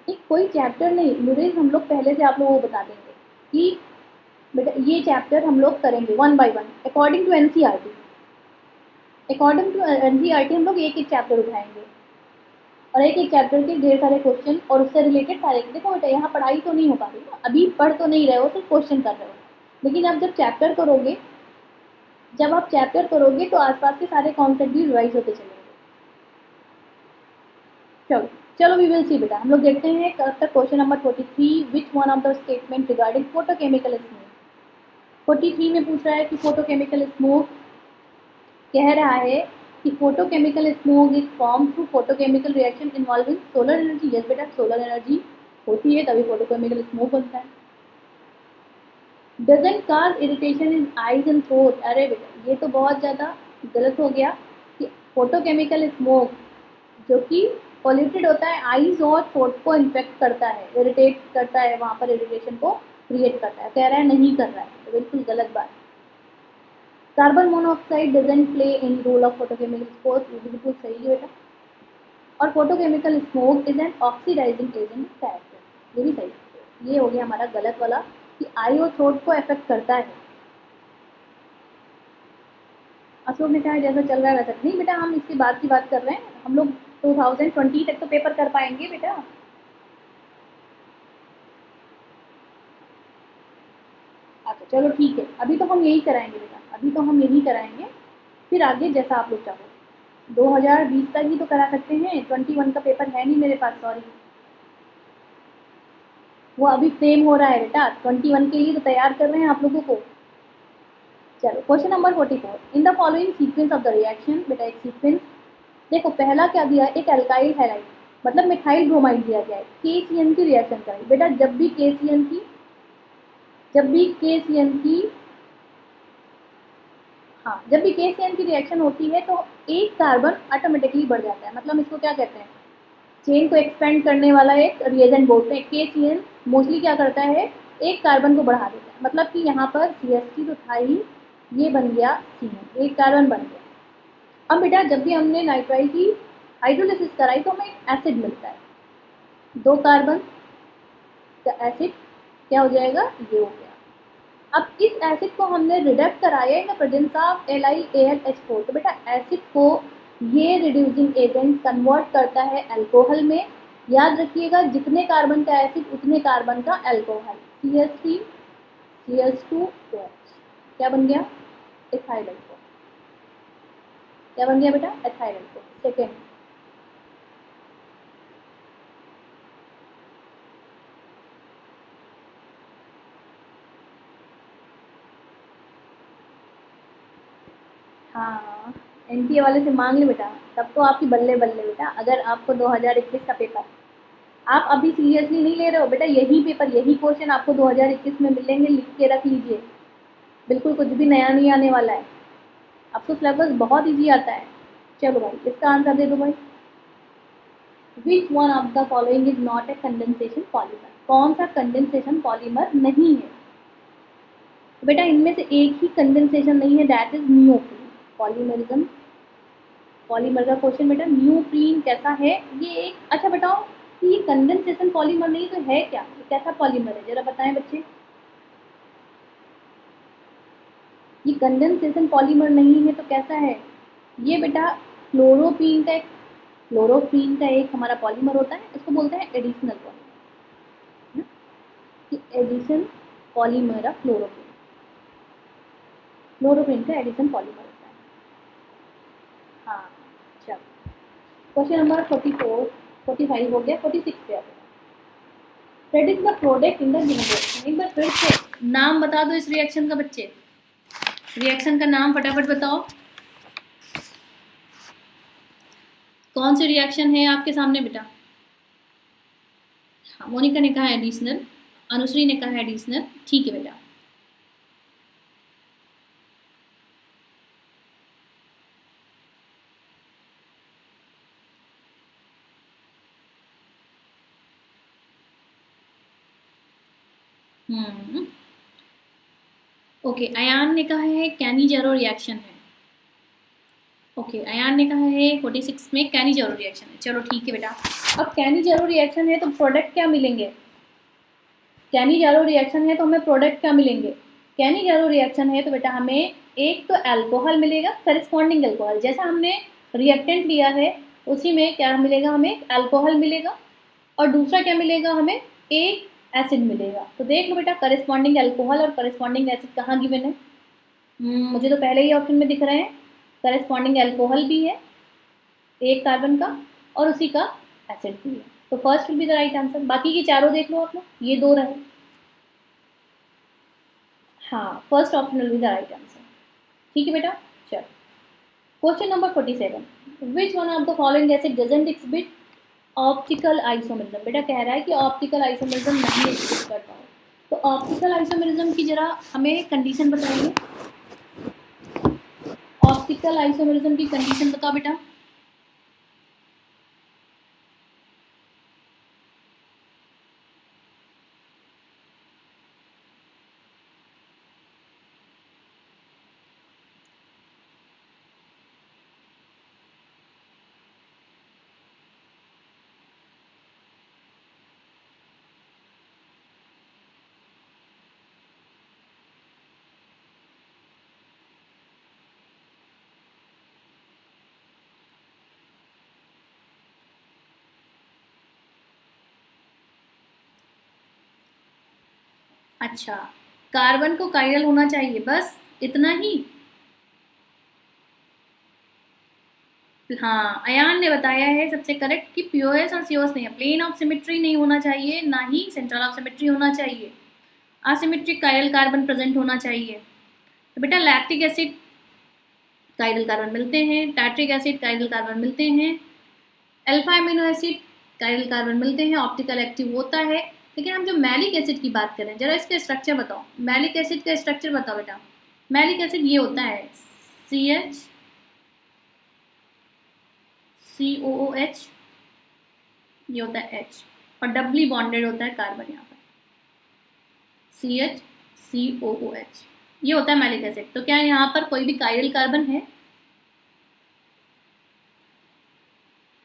एक कोई चैप्टर नहीं नूरेश, हम लोग पहले से आप लोगों को बता देंगे कि बेटा ये चैप्टर हम लोग करेंगे one by one according to NCERT. According to NCERT हम लोग एक एक चैप्टर उठाएंगे और एक एक चैप्टर के ढेर सारे क्वेश्चन और उससे रिलेटेड सारे। देखो बेटा यहाँ पढ़ाई तो नहीं हो पा रही ना, अभी पढ़ तो नहीं रहे हो, सिर्फ क्वेश्चन कर रहे हो, लेकिन आप जब चैप्टर करोगे, जब आप चैप्टर करोगे तो आसपास के सारे कॉन्सेप्ट भी रिवाइज होते चलेंगे। चलो चलो वी विल सी बेटा, हम लोग देखते हैं कब तक question number 43, which one of the statement regarding photochemical smoke. 43 में पूछ रहा है कि फोटोकेमिकल स्मोक कह रहा है कि photochemical smoke is form through photochemical reaction involving solar energy. Yes बेटा सोलर एनर्जी होती है तभी फोटोकेमिकल स्मोक बनता है। Doesn't cause irritation in eyes and throat. अरे बेटा ये तो बहुत ज़्यादा गलत हो गया कि फोटोकेमिकल स्मोक जो कि पॉल्यूटेड होता है आईज और थ्रोट को इन्फेक्ट करता है, इरिटेट करता है, वहाँ पर इरिटेशन को क्रिएट करता है, कह रहा है नहीं कर रहा है, तो बिल्कुल गलत बात। Carbon monoxide doesn't play any role of photochemical smoke, ये बिल्कुल सही है बेटा। और photochemical smoke is an oxidizing agent character, ये भी सही है। ये हो गया हमारा गलत वाला कि आई और थ्रोट को अफेक्ट करता है। अशोक ने कहा जैसा चल रहा है वैसा नहीं बेटा, हम इसके बाद की बात कर रहे हैं, हम लोग 2020 तक तो पेपर कर पाएंगे बेटा। अच्छा चलो ठीक है, अभी तो हम यही कराएंगे बेटा, अभी तो हम यही कराएंगे, फिर आगे जैसा आप लोग चाहो। 2020 तक ही तो करा सकते हैं, 21 का पेपर है नहीं मेरे पास, सॉरी। वो अभी फ्रेम हो रहा है बेटा, 21 के लिए तो तैयार कर रहे हैं आप लोगों को। चलो question number 44, in the following sequence of the reaction. बेटा एक सीक्वेंस देखो, पहला क्या दिया है, एक एल्काइल हैलाइड मतलब मिथाइल ब्रोमाइड दिया गया है, KCN की रिएक्शन करें। बेटा जब भी KCN की हाँ जब भी KCN की रिएक्शन होती है तो एक कार्बन ऑटोमेटिकली बढ़ जाता है, मतलब इसको क्या कहते हैं, चेन को एक्सपेंड करने वाला एक रिएजेंट बोलते हैं। KCN मोस्टली क्या करता है, एक कार्बन को बढ़ा देता है, मतलब कि यहाँ पर CH3 तो था ही, ये बन गया CN, एक कार्बन बन गया। अब बेटा जब भी हमने नाइट्राइल की हाइड्रोलिसिस कराई तो हमें एसिड मिलता है, 2 कार्बन का एसिड क्या हो जाएगा, ये हो गया। अब इस एसिड को हमने रिडक्ट कराया in the presence of LiAlH4, तो बेटा एसिड को ये रिड्यूसिंग एजेंट कन्वर्ट करता है अल्कोहल में। याद रखिएगा जितने कार्बन का एसिड उतने कार्बन का अल्कोहल, CH3 CH2 OH क्या बन गया, एथाइल अल्कोहल। क्या बन गया बेटा, एथाइल अल्कोहल। सेकेंड हाँ NTA वाले से मांग ले बेटा, तब तो आपकी बल्ले बल्ले बेटा। अगर आपको 2021 का पेपर, आप अभी सीरियसली नहीं ले रहे हो बेटा, यही पेपर यही क्वेश्चन आपको 2021 में मिलेंगे, लिख के रख लीजिए, बिल्कुल कुछ भी नया नहीं आने वाला है, आपको सिलेबस बहुत ईजी आता है। चलो भाई इसका आंसर दे दो भाई, विच one of the following is not a condensation polymer. कौन सा कंडेंसेशन पॉलीमर नहीं है, बेटा इनमें से एक ही कंडेंसेशन नहीं है, दैट इज नियोप्रीन। पॉलीमरिज्म, पॉलीमर का क्वेश्चन बेटा, नियोप्रीन कैसा है ये एक, अच्छा बताओ कि ये कंडेंसेशन पॉलीमर नहीं तो है क्या, ये कैसा पॉलीमर है जरा बताएं बच्चे। ये कंडेंसेशन पॉलीमर नहीं है तो कैसा है ये बेटा, क्लोरोफीन का एक हमारा पॉलीमर होता है, उसको बोलते हैं additional polymer, addition polymer of chloroprene, chloroprene का एडिशन पॉलीमर होता है। हाँ चलो, क्वेश्चन नंबर 44, 45 हो गया, 46 पे आता है। Predict the product in the given reaction. एक बार फिर से नाम बता दो इस रिएक्शन का बच्चे, रिएक्शन का नाम फटाफट बताओ, कौन सी रिएक्शन है आपके सामने बेटा। हाँ मोनिका ने कहा एडिशनल, अनुश्री ने कहा एडिशनल, ठीक है बेटा। ओके अयान ने कहा है कैनी-जेरो रिएक्शन है। ओके अयान ने कहा है 46 में कैनी-जेरो रिएक्शन है, चलो ठीक है बेटा। अब कैनी-जेरो रिएक्शन है तो प्रोडक्ट क्या मिलेंगे, कैनी-जेरो रिएक्शन है तो हमें प्रोडक्ट क्या मिलेंगे, कैनी-जेरो रिएक्शन है तो बेटा हमें एक तो अल्कोहल मिलेगा, करस्पॉन्डिंग अल्कोहल, जैसा हमने रिएक्टेंट लिया है उसी में क्या मिलेगा, हमें अल्कोहल मिलेगा, और दूसरा क्या मिलेगा हमें, एक एसिड मिलेगा। तो देख लो बेटा करस्पॉन्डिंग अल्कोहल और करस्पॉन्डिंग एसिड कहाँ गिवन है, मुझे तो पहले ही ऑप्शन में दिख रहे हैं, करस्पॉन्डिंग अल्कोहल भी है एक कार्बन का और उसी का एसिड भी है, तो first will be the right answer. बाकी के चारों देख लो आप लोग, ये दो रहे, हाँ first option will be the right answer, ठीक है बेटा। चलो question number 47, which one of the following acid doesn't exhibit optical isomerism. बेटा कह रहा है कि ऑप्टिकल आइसोमेरिज्म नहीं एक्सिबिट करता है, तो ऑप्टिकल आइसोमेरिज्म की जरा हमें कंडीशन बताइए, ऑप्टिकल आइसोमेरिज्म की कंडीशन बताओ बेटा। अच्छा कार्बन को कायरल होना चाहिए, बस इतना ही। हाँ अयान ने बताया है सबसे करेक्ट कि पीओएस और सीओएस नहीं है, प्लेन ऑफ सिमेट्री नहीं होना चाहिए, ना ही सेंट्रल ऑफ सिमेट्री होना चाहिए, असिमेट्रिक कायरल कार्बन प्रेजेंट होना चाहिए। तो बेटा लैक्टिक एसिड कायरल कार्बन मिलते हैं, टार्ट्रिक एसिड कायरल कार्बन मिलते हैं, alpha amino acid chiral carbon मिलते हैं, ऑप्टिकल एक्टिव होता है। लेकिन हम जो मैलिक एसिड की बात करें, जरा इसका स्ट्रक्चर बताओ, मैलिक एसिड का स्ट्रक्चर बताओ बेटा। मैलिक एसिड ये होता है CH COOH, ये होता है H, और डबली बॉन्डेड होता है कार्बन यहाँ पर, CH COOH, ये होता है मैलिक एसिड। तो क्या यहाँ पर कोई भी कायरल कार्बन है?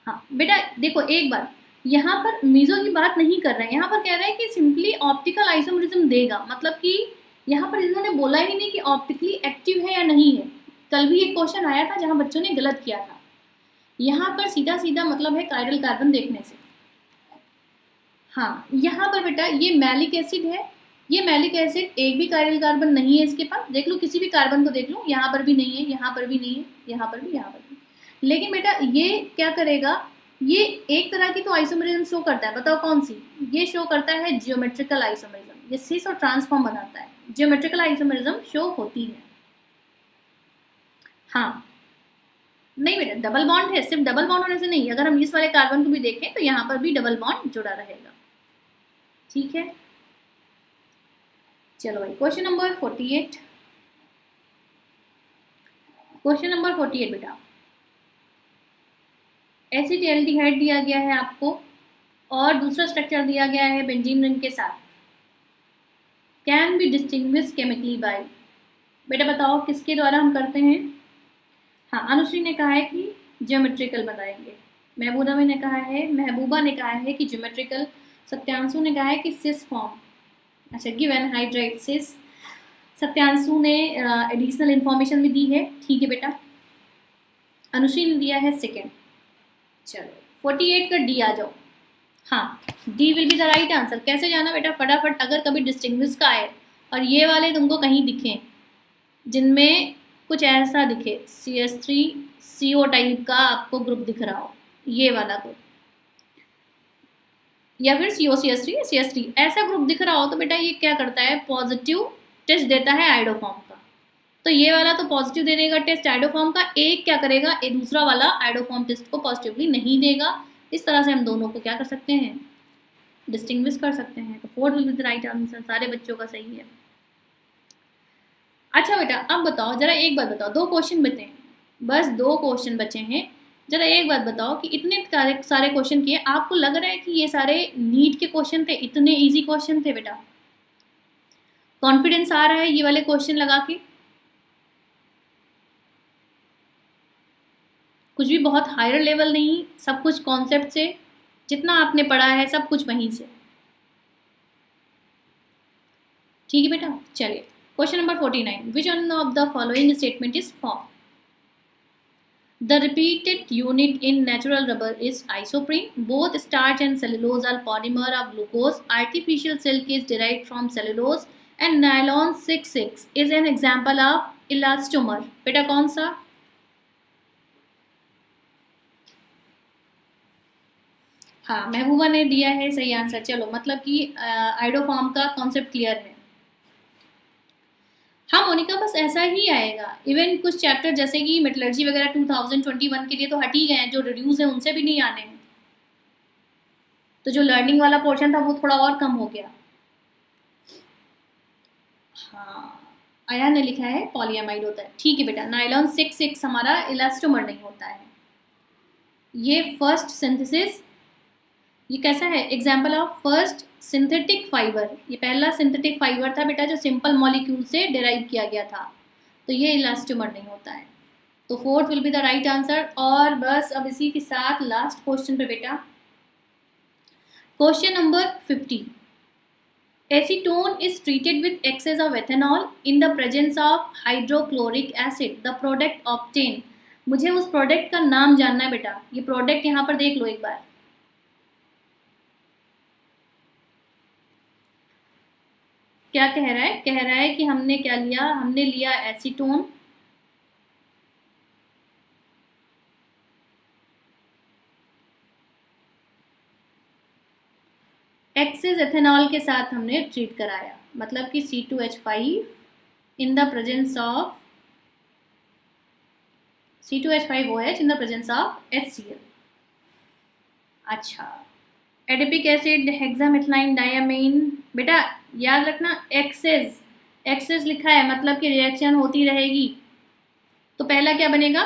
हाँ बेटा देखो एक बार, यहाँ पर मीजो की बात नहीं कर रहे हैं, यहाँ पर कह रहे हैं कि सिंपली ऑप्टिकल आइसोमेरिज्म देगा, मतलब कि यहाँ पर इन्होंने बोला ही नहीं कि ऑप्टिकली एक्टिव है या नहीं है। कल भी एक क्वेश्चन आया था जहाँ बच्चों ने गलत किया था, यहाँ पर सीधा सीधा मतलब है कायरल कार्बन देखने से। हाँ यहाँ पर बेटा ये मैलिक एसिड है, ये मैलिक एसिड एक भी कायरल कार्बन नहीं है इसके पास, देख लो किसी भी कार्बन को देख लो, यहाँ पर भी नहीं है, यहाँ पर भी नहीं है, यहाँ पर भी, यहाँ पर भी। लेकिन बेटा ये क्या करेगा, ये एक तरह की तो आइसोमेरिज्म शो करता है, बताओ कौन सी, ये शो करता है जियोमेट्रिकल आइसोमेरिज्म, ये सिस और ट्रांसफॉर्म बनाता है, जियोमेट्रिकल आइसोमेरिज्म शो होती है। हाँ नहीं बेटा डबल बॉन्ड है, सिर्फ डबल बॉन्ड होने से नहीं, अगर हम इस वाले कार्बन को भी देखें तो यहाँ पर भी डबल बॉन्ड जुड़ा रहेगा, ठीक है। चलो भाई क्वेश्चन नंबर 48, क्वेश्चन नंबर 48 बेटा, एसिटिल्डिहाइड दिया गया है आपको और दूसरा स्ट्रक्चर दिया गया है बेंजीन रिंग के साथ, can be distinguish chemically by, बेटा बताओ किसके द्वारा हम करते हैं? हाँ, अनुश्री ने कहा है कि ज्योमेट्रिकल बनाएंगे, महबूबा ने कहा है कि ज्योमेट्रिकल, सत्यांशु ने कहा है कि सिस फॉर्म, अच्छा गिव एनहाइड्राइट सिस, सत्यांशु ने एडिशनल इंफॉर्मेशन भी दी है, ठीक है बेटा। अनुश्री ने दिया है सेकेंड। चलो 48 का डी आ जाओ। हाँ, D will be the right answer. कैसे जाना बेटा फटाफट, अगर कभी डिस्टिंग्विश का आए और ये वाले तुमको कहीं दिखें जिनमें कुछ ऐसा दिखे CH3 CO टाइप का आपको ग्रुप दिख रहा हो, ये वाला ग्रुप, या फिर CH3 ऐसा ग्रुप दिख रहा हो, तो बेटा ये क्या करता है, पॉजिटिव टेस्ट देता है आयोडोफॉर्म का। तो ये वाला तो पॉजिटिव दे देगा टेस्ट आयोडोफॉर्म का, एक क्या करेगा, एक दूसरा वाला आयोडोफॉर्म टेस्ट को पॉजिटिवली नहीं देगा। इस तरह से हम दोनों को क्या कर सकते हैं, डिस्टिंग्विश कर सकते हैं। तो 4 will be the right answer, सारे बच्चों का सही है। अच्छा बेटा अब बताओ जरा एक बात बताओ, 2 क्वेश्चन बचे हैं, बस 2 क्वेश्चन बचे हैं। जरा एक बात बताओ कि इतने सारे क्वेश्चन किए, आपको लग रहा है कि ये सारे नीट के क्वेश्चन थे, इतने इजी क्वेश्चन थे बेटा? कॉन्फिडेंस आ रहा है ये वाले क्वेश्चन लगा के? कुछ भी बहुत हायर लेवल नहीं, सब कुछ कॉन्सेप्ट से, जितना आपने पढ़ा है सब कुछ वहीं से, ठीक है बेटा। चलिए question number 49, which one of the following statement is form? The repeated unit in natural rubber is isoprene. Both starch and cellulose are polymer of glucose. Artificial silk is derived from cellulose. And nylon 66 is an example of elastomer. बेटा कौन सा? हाँ, महबूबा ने दिया है सही आंसर। चलो मतलब कि आइडोफॉर्म का कॉन्सेप्ट क्लियर है। हाँ मोनिका, बस ऐसा ही आएगा। इवन कुछ चैप्टर जैसे कि मेटलर्जी वगैरह 2021 के लिए तो हट ही गए हैं, जो रिड्यूस है उनसे भी नहीं आने हैं, तो जो लर्निंग वाला पोर्शन था वो थोड़ा और कम हो गया। हाँ, आया ने लिखा है पॉलीएमाइड होता है, ठीक है बेटा। नायलॉन 66 हमारा इलास्टोमर नहीं होता है। ये फर्स्ट सिंथेसिस, ये कैसा है, example of first synthetic fibre, ये पहला सिंथेटिक फाइबर था बेटा जो सिंपल मॉलिक्यूल से डिराइव किया गया था, तो ये इलास्टोमर नहीं होता है। तो 4th will be the right answer. और बस अब इसी के साथ लास्ट क्वेश्चन पे बेटा, question number 50, acetone is treated with access of ethanol in the presence of hydrochloric acid, the product obtain. मुझे उस प्रोडक्ट का नाम जानना है बेटा। ये प्रोडक्ट यहाँ पर देख लो एक बार, क्या कह रहा है, कह रहा है कि हमने क्या लिया, हमने लिया एसीटोन, एक्सेस एथेनॉल के साथ हमने ट्रीट कराया, मतलब कि C2H5 in the presence of C2H5OH in the presence of HCl। अच्छा, एडिपिक एसिड हेक्सामेथिलाइन डायमीन, बेटा याद रखना एक्सेस लिखा है मतलब कि रिएक्शन होती रहेगी। तो पहला क्या बनेगा,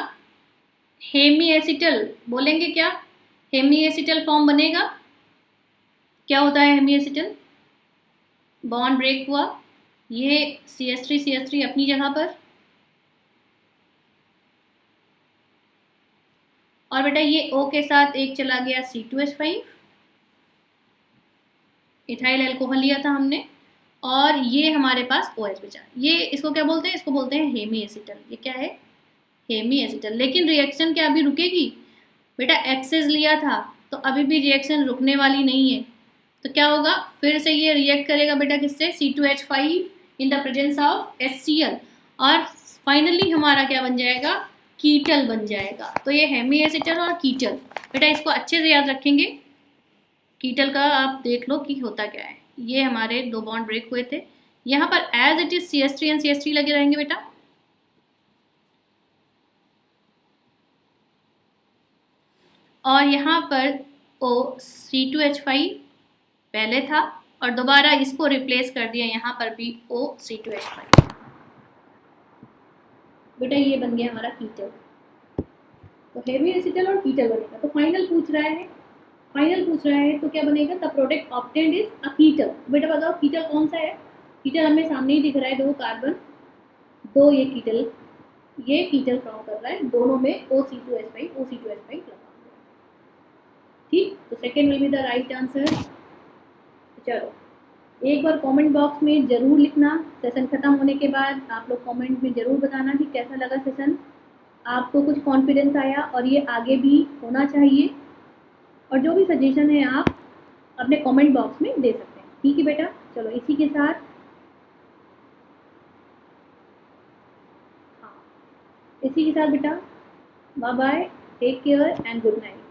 हेमी एसिटल, बोलेंगे क्या, हेमी एसिटल फॉर्म बनेगा। क्या होता है हेमी एसिटल, बॉन्ड ब्रेक हुआ, ये CH3 अपनी जगह पर, और बेटा ये O के साथ एक चला गया C2H5, इथाइल अल्कोहल लिया था हमने, और ये हमारे पास OH बचा। ये इसको क्या बोलते हैं, इसको बोलते हैं हेमी एसिटल। ये क्या है, हेमी एसिटल। लेकिन रिएक्शन क्या अभी रुकेगी बेटा, एक्सेस लिया था तो अभी भी रिएक्शन रुकने वाली नहीं है। तो क्या होगा, फिर से ये रिएक्ट करेगा बेटा किससे, C2H5 in the presence of HCl, और फाइनली हमारा क्या बन जाएगा, कीटल बन जाएगा। तो ये हेमी एसिटल और कीटल, बेटा इसको अच्छे से याद रखेंगे। कीटल का आप देख लो कि होता क्या है। ये हमारे 2 बॉन्ड ब्रेक हुए थे, यहाँ पर as it is CH3 and CH3 लगे रहेंगे बेटा, और यहाँ पर C2H5 पहले था और दोबारा इसको रिप्लेस कर दिया, यहाँ पर भी C2H5, बेटा ये बन गया हमारा कीटल। तो हेवी एसिटल और कीटल बनेगा। तो फाइनल पूछ रहा है तो क्या बनेगा, the product obtained is a ketal. बेटा बताओ कीटल कौन सा है, कीटल हमें सामने ही दिख रहा है, 2 कार्बन, 2 ये कीटल फॉर्म कर रहा है, दोनों में O2H5 लगा हुआ है। ठीक, तो second will be the right answer. चलो एक बार कमेंट बॉक्स में ज़रूर लिखना, सेशन ख़त्म होने के बाद आप लोग कमेंट में ज़रूर बताना कि कैसा लगा सेशन, आपको कुछ कॉन्फिडेंस आया और ये आगे भी होना चाहिए, और जो भी सजेशन है आप अपने कमेंट बॉक्स में दे सकते हैं। ठीक है बेटा, चलो इसी के साथ बेटा bye bye, take care and good night.